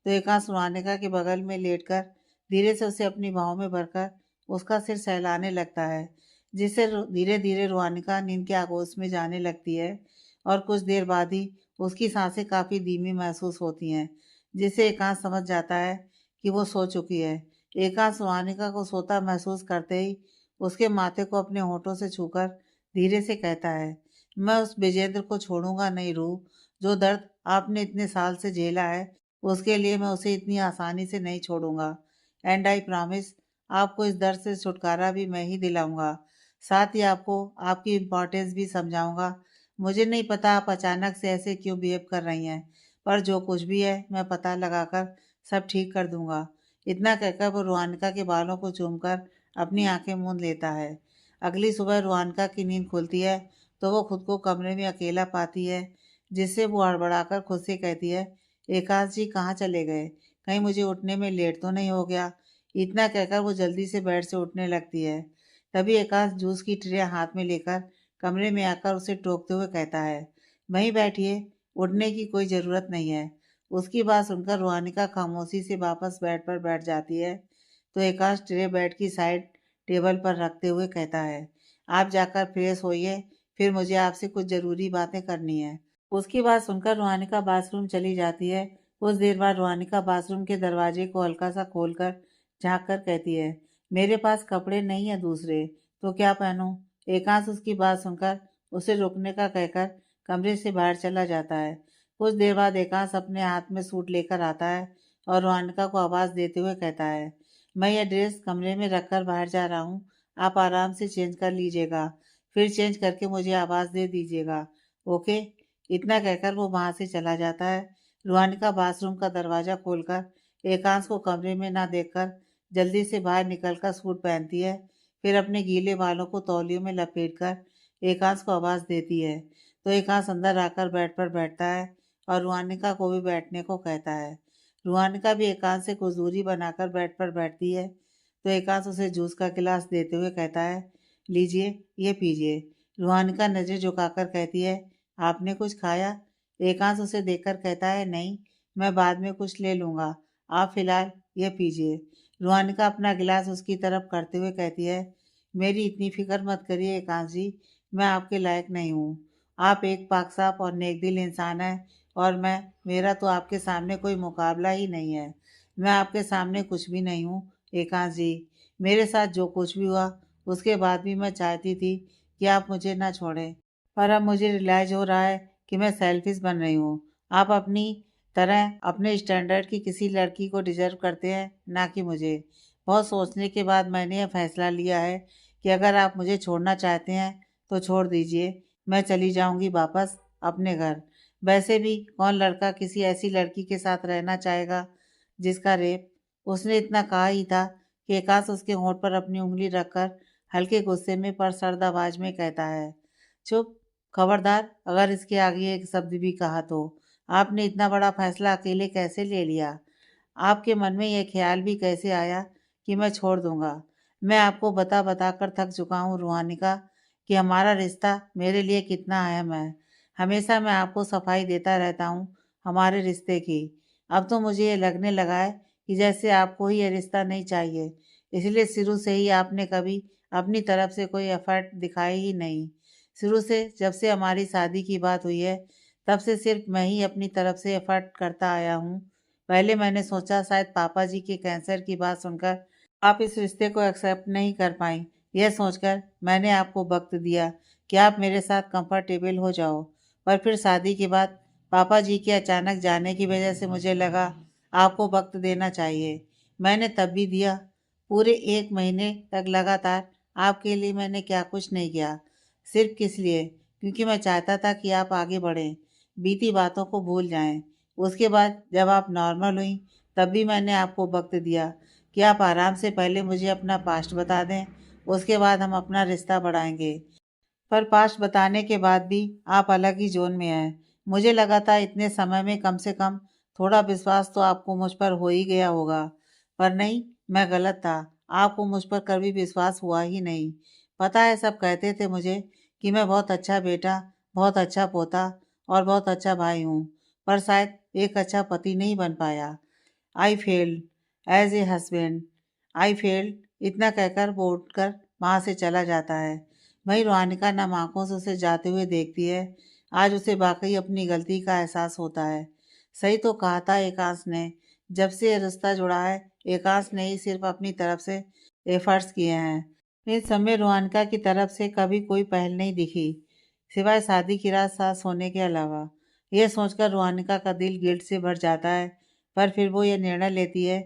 तो एकांश रुहानिका के बगल में लेटकर धीरे से उसे अपनी बाहों में भरकर उसका सिर सहलाने लगता है, जिससे धीरे धीरे रुहानिका नींद के आगोश में जाने लगती है और कुछ देर बाद ही उसकी सांसें काफी धीमी महसूस होती हैं, जिससे एकांश समझ जाता है कि वो सो चुकी है। एकांश रुहानिका को सोता महसूस करते ही उसके माथे को अपने होठों से छूकर धीरे से कहता है, मैं उस विजेंद्र को छोड़ूंगा नहीं रूह। जो दर्द आपने इतने साल से झेला है, उसके लिए मैं उसे इतनी आसानी से नहीं छोड़ूंगा। एंड आई प्रॉमिस, आपको इस दर्द से छुटकारा भी मैं ही दिलाऊंगा। साथ ही आपको आपकी इम्पोर्टेंस भी समझाऊंगा। मुझे नहीं पता आप अचानक से ऐसे क्यों बिहेव कर रही हैं, पर जो कुछ भी है मैं पता लगाकर सब ठीक कर दूंगा। इतना कहकर वो रुहानिका के बालों को चूमकर अपनी आंखें मूंद लेता है। अगली सुबह रुहानिका की नींद खुलती है, तो वो खुद को कमरे में अकेला पाती है, जिससे वो हड़बड़ाकर खुद से कहती है, एकांश जी कहाँ चले गए? कहीं मुझे उठने में लेट तो नहीं हो गया? इतना कहकर वो जल्दी से बेड से उठने लगती है। तभी एकांश जूस की ट्रे हाथ में लेकर कमरे में आकर उसे टोकते हुए कहता है, वहीं बैठिए, उठने की कोई ज़रूरत नहीं है। उसकी बात सुनकर रुहानिका खामोशी से वापस बेड पर बैठ जाती है, तो एकांश ट्रे बेड की साइड टेबल पर रखते हुए कहता है, आप जाकर फ्रेश होइए, फिर मुझे आपसे कुछ ज़रूरी बातें करनी है। उसकी बात सुनकर रुहानिका बाथरूम चली जाती है। कुछ देर बाद रुहानिका बाथरूम के दरवाजे को हल्का सा खोलकर झाँक कर कहती है, मेरे पास कपड़े नहीं है दूसरे, तो क्या पहनूं? एकांश उसकी बात सुनकर उसे रुकने का कहकर कमरे से बाहर चला जाता है। कुछ देर बाद एकांश अपने हाथ में सूट लेकर आता है और रोहानिका को आवाज़ देते हुए कहता है, मैं यह ड्रेस कमरे में रखकर बाहर जा रहा हूँ, आप आराम से चेंज कर लीजिएगा, फिर चेंज करके मुझे आवाज़ दे दीजिएगा, ओके। इतना कहकर वो वहाँ से चला जाता है। रोहानिका बाथरूम का दरवाज़ा खोलकर एकांश को कमरे में ना देखकर जल्दी से बाहर निकलकर सूट पहनती है, फिर अपने गीले बालों को तौलियों में लपेटकर एकांश को आवाज़ देती है, तो एकांश अंदर आकर बेड पर बैठता है और रुहानिका को भी बैठने को कहता है। रुहानिका भी एकांश से कुछ दूरी बनाकर बेड पर बैठती है, तो एकांश उसे जूस का गिलास देते हुए कहता है, लीजिए, ये पीजिए। रुहानिका नज़र झुकाकर कहती है, आपने कुछ खाया? एकांश उसे देखकर कहता है, नहीं, मैं बाद में कुछ ले लूँगा, आप फिलहाल ये पीजिए। रुहानिका अपना गिलास उसकी तरफ करते हुए कहती है, मेरी इतनी फिक्र मत करिए एकांश जी, मैं आपके लायक नहीं हूँ। आप एक पाक-साफ और नेकदिल इंसान हैं और मेरा तो आपके सामने कोई मुकाबला ही नहीं है। मैं आपके सामने कुछ भी नहीं हूँ एकांश जी। मेरे साथ जो कुछ भी हुआ, उसके बाद भी मैं चाहती थी कि आप मुझे ना छोड़ें। पर अब मुझे रियलाइज़ हो रहा है कि मैं सेल्फिश बन रही हूँ। आप अपनी तरह अपने स्टैंडर्ड की किसी लड़की को डिज़र्व करते हैं, ना कि मुझे। बहुत सोचने के बाद मैंने यह फ़ैसला लिया है कि अगर आप मुझे छोड़ना चाहते हैं, तो छोड़ दीजिए। मैं चली जाऊँगी वापस अपने घर। वैसे भी कौन लड़का किसी ऐसी लड़की के साथ रहना चाहेगा जिसका रेप। उसने इतना कहा ही था कि एकांश उसके होंठ पर अपनी उँगली रखकर हल्के गुस्से में पर सर्द आवाज़ में कहता है, चुप, खबरदार अगर इसके आगे एक शब्द भी कहा तो। आपने इतना बड़ा फैसला अकेले कैसे ले लिया? आपके मन में यह ख्याल भी कैसे आया कि मैं छोड़ दूंगा? मैं आपको बता बता कर थक चुका हूँ रुहानिका, कि हमारा रिश्ता मेरे लिए कितना अहम है। हमेशा मैं आपको सफाई देता रहता हूँ हमारे रिश्ते की। अब तो मुझे ये लगने लगा है कि जैसे आपको ही ये रिश्ता नहीं चाहिए, इसलिए शुरू से ही आपने कभी अपनी तरफ से कोई एफर्ट दिखाए ही नहीं। शुरू से जब से हमारी शादी की बात हुई है, तब से सिर्फ मैं ही अपनी तरफ से एफर्ट करता आया हूँ। पहले मैंने सोचा शायद पापा जी के कैंसर की बात सुनकर आप इस रिश्ते को एक्सेप्ट नहीं कर पाई। यह सोचकर मैंने आपको वक्त दिया कि आप मेरे साथ कंफर्टेबल हो जाओ। पर फिर शादी के बाद पापा जी के अचानक जाने की वजह से मुझे लगा आपको वक्त देना चाहिए। मैंने तब भी दिया। पूरे 1 महीने तक लगातार आपके लिए मैंने क्या कुछ नहीं किया। सिर्फ किस लिए? क्योंकि मैं चाहता था कि आप आगे बढ़ें, बीती बातों को भूल जाएं। उसके बाद जब आप नॉर्मल हुई, तब भी मैंने आपको वक्त दिया कि आप आराम से पहले मुझे अपना पास्ट बता दें, उसके बाद हम अपना रिश्ता बढ़ाएंगे। पर पास्ट बताने के बाद भी आप अलग ही जोन में हैं। मुझे लगा था इतने समय में कम से कम थोड़ा विश्वास तो आपको मुझ पर हो ही गया होगा। पर नहीं, मैं गलत था। आपको मुझ पर कभी विश्वास हुआ ही नहीं। पता है, सब कहते थे मुझे कि मैं बहुत अच्छा बेटा, बहुत अच्छा पोता और बहुत अच्छा भाई हूँ, पर शायद एक अच्छा पति नहीं बन पाया। I failed as a husband. I failed, इतना कहकर वो उठकर वहाँ से चला जाता है। वहीं रोहानिका नम आंखों से उसे जाते हुए देखती है। आज उसे वाकई अपनी गलती का एहसास होता है। सही तो कहा था एकांश ने। जब से ये रिश्ता जुड़ा है, एकांश ने ही सिर्फ अपनी तरफ से एफर्ट्स किए हैं। इस समय रोहानिका की तरफ से कभी कोई पहल नहीं दिखी, सिवाय शादी की रात साथ सोने के अलावा। यह सोचकर रोहानिका का दिल गिल्ट से भर जाता है, पर फिर वो ये निर्णय लेती है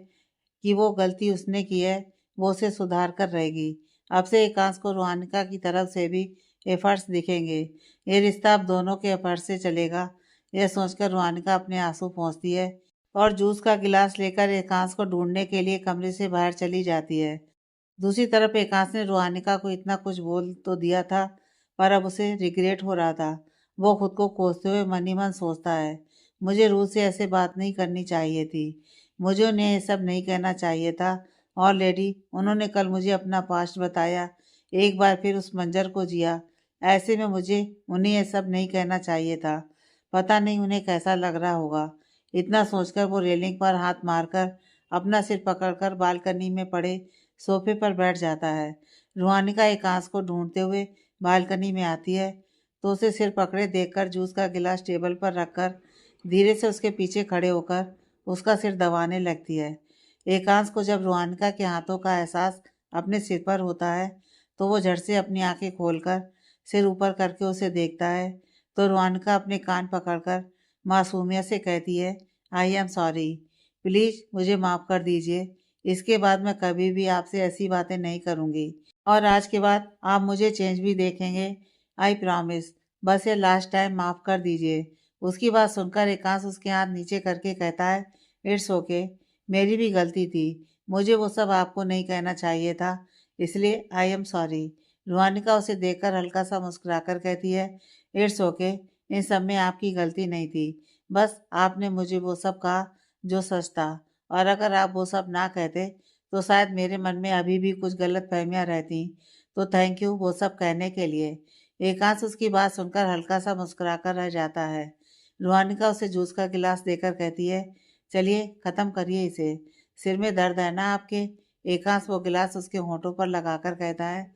कि वो गलती उसने की है, वो उसे सुधार कर रहेगी। अब से एकांश को रोहानिका की तरफ से भी एफर्ट्स दिखेंगे। ये रिश्ता अब दोनों के एफर्ट से चलेगा। यह सोचकर रोहानिका अपने आंसू पोंछती है और जूस का गिलास लेकर एकांश को ढूंढने के लिए कमरे से बाहर चली जाती है। दूसरी तरफ एकांश ने रोहानिका को इतना कुछ बोल तो दिया था, पर अब उसे रिग्रेट हो रहा था। वो खुद को कोसते हुए मन ही मन सोचता है, मुझे रूल से ऐसे बात नहीं करनी चाहिए थी, मुझे उन्हें ये सब नहीं कहना चाहिए था। और लेडी, उन्होंने कल मुझे अपना पास्ट बताया, एक बार फिर उस मंजर को जिया। ऐसे में मुझे उन्हें ये सब नहीं कहना चाहिए था। पता नहीं उन्हें कैसा लग रहा होगा। इतना सोचकर वो रेलिंग पर हाथ मारकर अपना सिर पकड़कर बालकनी में पड़े सोफे पर बैठ जाता है। रुहानिका एकांश को ढूंढते हुए बालकनी में आती है, तो उसे सिर पकड़े देखकर जूस का गिलास टेबल पर रखकर धीरे से उसके पीछे खड़े होकर उसका सिर दबाने लगती है। एकांश को जब रुहानिका के हाथों का एहसास अपने सिर पर होता है, तो वो झट से अपनी आंखें खोलकर सिर ऊपर करके उसे देखता है, तो रुहानिका अपने कान पकड़कर मासूमियत से कहती है, आई एम सॉरी। प्लीज़ मुझे माफ़ कर दीजिए। इसके बाद मैं कभी भी आपसे ऐसी बातें नहीं करूँगी और आज के बाद आप मुझे चेंज भी देखेंगे, आई प्रॉमिस। बस ये लास्ट टाइम माफ़ कर दीजिए। उसकी बात सुनकर एकांश उसके हाथ नीचे करके कहता है, इट्स ओके, मेरी भी गलती थी। मुझे वो सब आपको नहीं कहना चाहिए था, इसलिए आई एम सॉरी। रुहानिका उसे देखकर हल्का सा मुस्कुराकर कहती है, इट्स ओके, इन सब में आपकी गलती नहीं थी। बस आपने मुझे वो सब कहा जो सच था, और अगर आप वो सब ना कहते तो शायद मेरे मन में अभी भी कुछ गलतफहमियां रहती। तो थैंक यू वो सब कहने के लिए। एकांश उसकी बात सुनकर हल्का सा मुस्कुराकर रह जाता है। रुहानिका उसे जूस का गिलास देकर कहती है, चलिए ख़त्म करिए इसे, सिर में दर्द है ना आपके। एकांश वो गिलास उसके होठों पर लगाकर कहता है,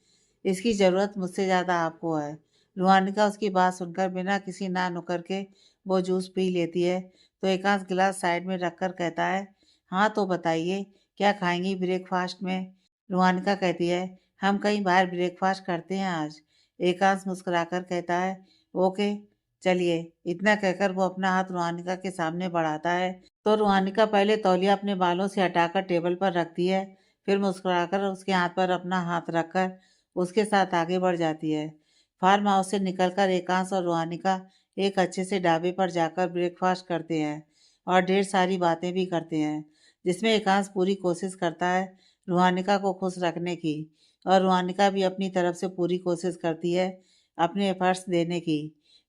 इसकी ज़रूरत मुझसे ज़्यादा आपको है। रुहानिका उसकी बात सुनकर बिना किसी ना नुकर के वो जूस पी लेती है। तो एकांश गिलास साइड में रखकर कहता है, हाँ तो बताइए क्या खाएंगी ब्रेकफास्ट में। रुहानिका कहती है, हम कहीं बाहर ब्रेकफास्ट करते हैं आज। एकांश मुस्कुराकर कहता है, ओके चलिए। इतना कहकर वो अपना हाथ रुहानिका के सामने बढ़ाता है तो रुहानिका पहले तौलिया अपने बालों से हटाकर टेबल पर रखती है, फिर मुस्कुराकर उसके हाथ पर अपना हाथ रखकर उसके साथ आगे बढ़ जाती है। फार्म हाउस से निकलकर एकांश और रुहानिका एक अच्छे से ढाबे पर जाकर ब्रेकफास्ट करते हैं और ढेर सारी बातें भी करते हैं, जिसमें एकांश पूरी कोशिश करता है रुहानिका को खुश रखने की, और रुहानिका भी अपनी तरफ से पूरी कोशिश करती है अपने एफर्ट्स देने की।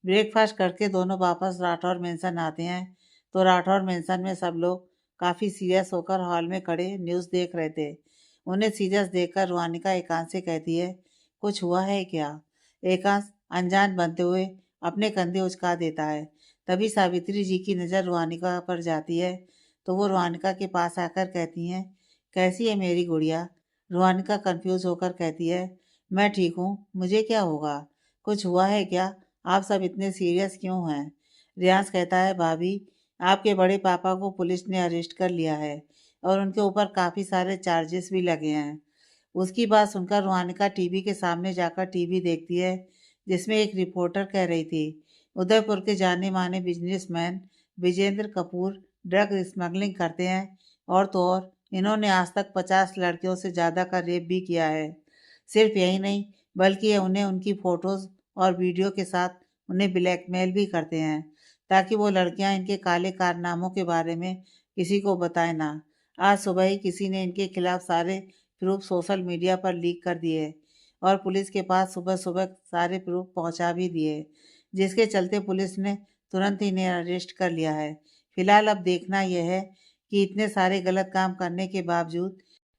ब्रेकफास्ट करके दोनों वापस राठौर मेंशन आते हैं तो राठौर मेंशन में सब लोग काफ़ी सीरियस होकर हॉल में खड़े न्यूज़ देख रहे थे। उन्हें सीरियस देखकर रुहानिका एकांश से कहती है, कुछ हुआ है क्या। एकांश अनजान बनते हुए अपने कंधे उचका देता है। तभी सावित्री जी की नज़र रुहानिका पर जाती है तो वो रुहानिका के पास आकर कहती हैं, कैसी है मेरी गुड़िया। रुहानिका कंफ्यूज होकर कहती है, मैं ठीक हूँ, मुझे क्या होगा, कुछ हुआ है क्या, आप सब इतने सीरियस क्यों हैं। रियांश कहता है, भाभी आपके बड़े पापा को पुलिस ने अरेस्ट कर लिया है और उनके ऊपर काफ़ी सारे चार्जेस भी लगे हैं। उसकी बात सुनकर रुहानिका टीवी के सामने जाकर टीवी देखती है, जिसमें एक रिपोर्टर कह रही थी, उदयपुर के जाने माने businessman Vijendra Kapoor drug smuggling करते हैं, और तो और इन्होंने आज तक 50 लड़कियों से ज़्यादा का रेप भी किया है। सिर्फ यही नहीं बल्कि ये उन्हें उनकी फ़ोटोज़ और वीडियो के साथ उन्हें ब्लैकमेल भी करते हैं ताकि वो लड़कियां इनके काले कारनामों के बारे में किसी को बताएं ना। आज सुबह ही किसी ने इनके खिलाफ सारे प्रूफ सोशल मीडिया पर लीक कर दिए और पुलिस के पास सुबह सुबह सारे प्रूफ पहुंचा भी दिए, जिसके चलते पुलिस ने तुरंत इन्हें अरेस्ट कर लिया है। फिलहाल अब देखना यह है कि इतने सारे गलत काम करने के बावजूद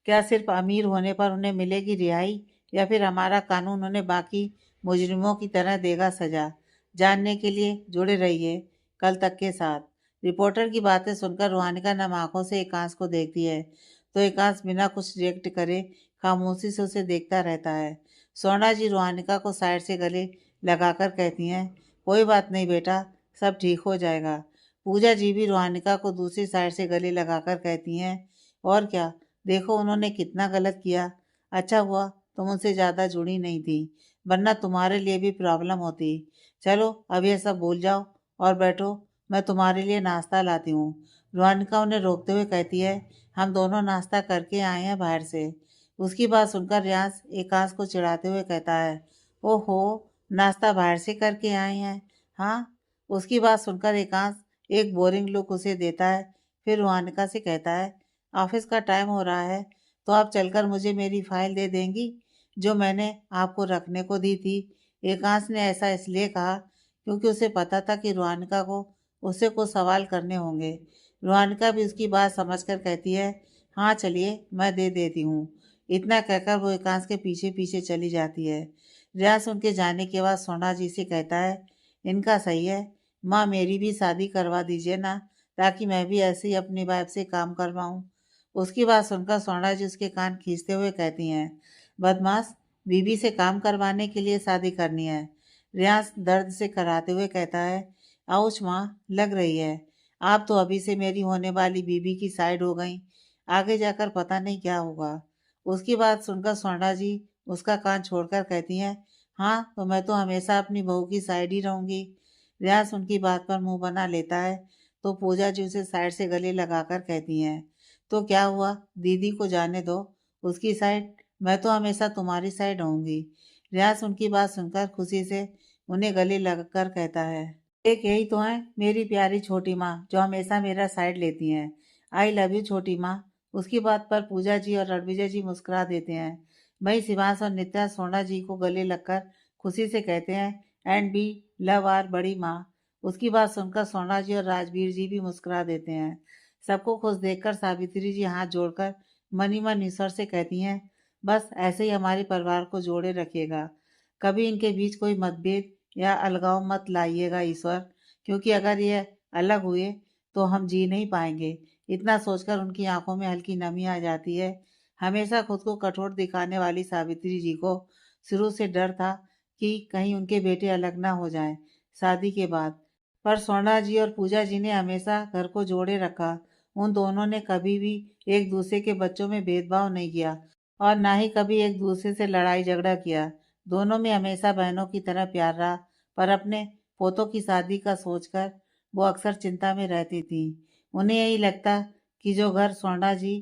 क्या सिर्फ अमीर होने पर उन्हें मिलेगी रिहाई, या फिर हमारा कानून उन्हें बाकी मुजरिमों की तरह देगा सजा। जानने के लिए जुड़े रहिए कल तक के साथ। रिपोर्टर की बातें सुनकर रुहानिका नम आंखों से एकांश को देखती है तो एकांश बिना कुछ रिएक्ट करे खामोशी से उसे देखता रहता है। सोना जी रुहानिका को साइड से गले लगाकर कहती हैं, कोई बात नहीं बेटा, सब ठीक हो जाएगा। पूजा जी भी रुहानिका को दूसरी साइड से गले लगाकर कहती हैं, और क्या, देखो उन्होंने कितना गलत किया। अच्छा हुआ तुम उनसे ज़्यादा जुड़ी नहीं थी, वरना तुम्हारे लिए भी प्रॉब्लम होती। चलो अब ये सब भूल जाओ और बैठो, मैं तुम्हारे लिए नाश्ता लाती हूँ। रुहानिका उन्हें रोकते हुए कहती है, हम दोनों नाश्ता करके आए हैं बाहर से। उसकी बात सुनकर रियांश एकांश को चिढ़ाते हुए कहता है, ओहो, नाश्ता बाहर से करके आए हैं। हाँ। उसकी बात सुनकर एकांश एक बोरिंग लुक उसे देता है, फिर रुहानिका से कहता है, ऑफिस का टाइम हो रहा है तो आप चलकर मुझे मेरी फाइल दे देंगी जो मैंने आपको रखने को दी थी। एकांश ने ऐसा इसलिए कहा क्योंकि उसे पता था कि रुहानिका को उससे कुछ सवाल करने होंगे। रुहानिका भी उसकी बात समझकर कहती है, हाँ चलिए मैं दे देती हूँ। इतना कहकर वो एकांश के पीछे पीछे चली जाती है। रियाज उनके जाने के बाद सोना जी से कहता है, इनका सही है, माँ मेरी भी शादी करवा दीजिए ना, ताकि मैं भी ऐसे ही अपनी वाइफ से काम करवाऊँ। उसकी बात सुनकर सोना जी उसके कान खींचते हुए कहती हैं, बदमाश, बीबी से काम करवाने के लिए शादी करनी है। रियाज दर्द से कराते हुए कहता है, आउच माँ, लग रही है। आप तो अभी से मेरी होने वाली बीबी की साइड हो गई, आगे जाकर पता नहीं क्या होगा। उसकी बात सुनकर सोना जी उसका कान छोड़कर कहती हैं, हाँ तो मैं तो हमेशा अपनी बहू की साइड ही रहूंगी। रियाज उनकी बात पर मुंह बना लेता है तो पूजा जी उसे साइड से गले लगाकर कहती हैं, तो क्या हुआ, दीदी को जाने दो, उसकी साइड, मैं तो हमेशा तुम्हारी साइड रहूंगी। रियाज उनकी बात सुनकर खुशी से उन्हें गले लगकर कहता है, एक यही तो है मेरी प्यारी छोटी माँ जो हमेशा मेरा साइड लेती हैं। आई लव यू छोटी माँ। उसकी बात पर पूजा जी और रणविजय जी मुस्कुरा देते हैं। वहीं शिवांश और नित्या सोना जी को गले लगकर खुशी से कहते हैं, एंड बी लव आर बड़ी माँ। उसकी बात सुनकर सोना जी और राजवीर जी भी मुस्कुरा देते हैं। सबको खुश देखकर सावित्री जी हाथ जोड़कर मन ही मन ईश्वर से कहती हैं, बस ऐसे ही हमारे परिवार को जोड़े रखिएगा, कभी इनके बीच कोई मतभेद या अलगाव मत लाइएगा ईश्वर, क्योंकि अगर ये अलग हुए तो हम जी नहीं पाएंगे। इतना सोचकर उनकी आंखों में हल्की नमी आ जाती है। हमेशा खुद को कठोर दिखाने वाली सावित्री जी को शुरू से डर था कि कहीं उनके बेटे अलग ना हो जाएं शादी के बाद। पर सोना जी और पूजा जी ने हमेशा घर को जोड़े रखा। उन दोनों ने कभी भी एक दूसरे के बच्चों में भेदभाव नहीं किया और ना ही कभी एक दूसरे से लड़ाई झगड़ा किया। दोनों में हमेशा बहनों की तरह प्यार रहा। पर अपने पोतों की शादी का सोचकर वो अक्सर चिंता में रहती थी। उन्हें यही लगता कि जो घर स्वर्णा जी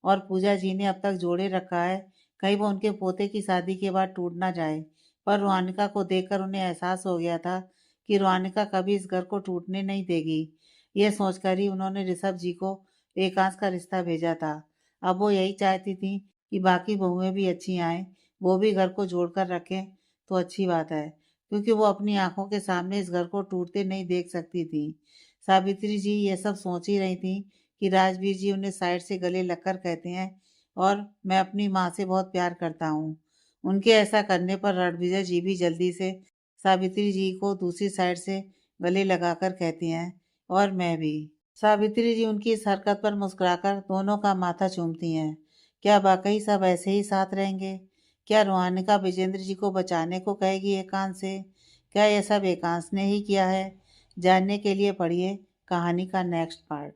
और पूजा जी ने अब तक जोड़े रखा है, कहीं वो उनके पोते की शादी के बाद टूट ना जाए। पर रोहानिका को देखकर उन्हें एहसास हो गया था कि रोहानिका कभी इस घर को टूटने नहीं देगी। ये सोचकर ही उन्होंने ऋषभ जी को एकांश का रिश्ता भेजा था। अब वो यही चाहती थी कि बाकी बहुएं भी अच्छी आएं, वो भी घर को जोड़कर रखें तो अच्छी बात है, क्योंकि वो अपनी आंखों के सामने इस घर को टूटते नहीं देख सकती थी। सावित्री जी ये सब सोच ही रही थी कि राजवीर जी उन्हें साइड से गले लगकर कहते हैं, और मैं अपनी माँ से बहुत प्यार करता हूँ। उनके ऐसा करने पर रणविजय जी भी जल्दी से सावित्री जी को दूसरी साइड से गले लगाकर कहती हैं, और मैं भी। सावित्री जी उनकी इस हरकत पर मुस्कुराकर दोनों का माथा चूमती हैं। क्या वाकई सब ऐसे ही साथ रहेंगे? क्या रोहानिका विजेंद्र जी को बचाने को कहेगी एकांश से? क्या यह सब एकांश ने ही किया है? जानने के लिए पढ़िए कहानी का नेक्स्ट पार्ट।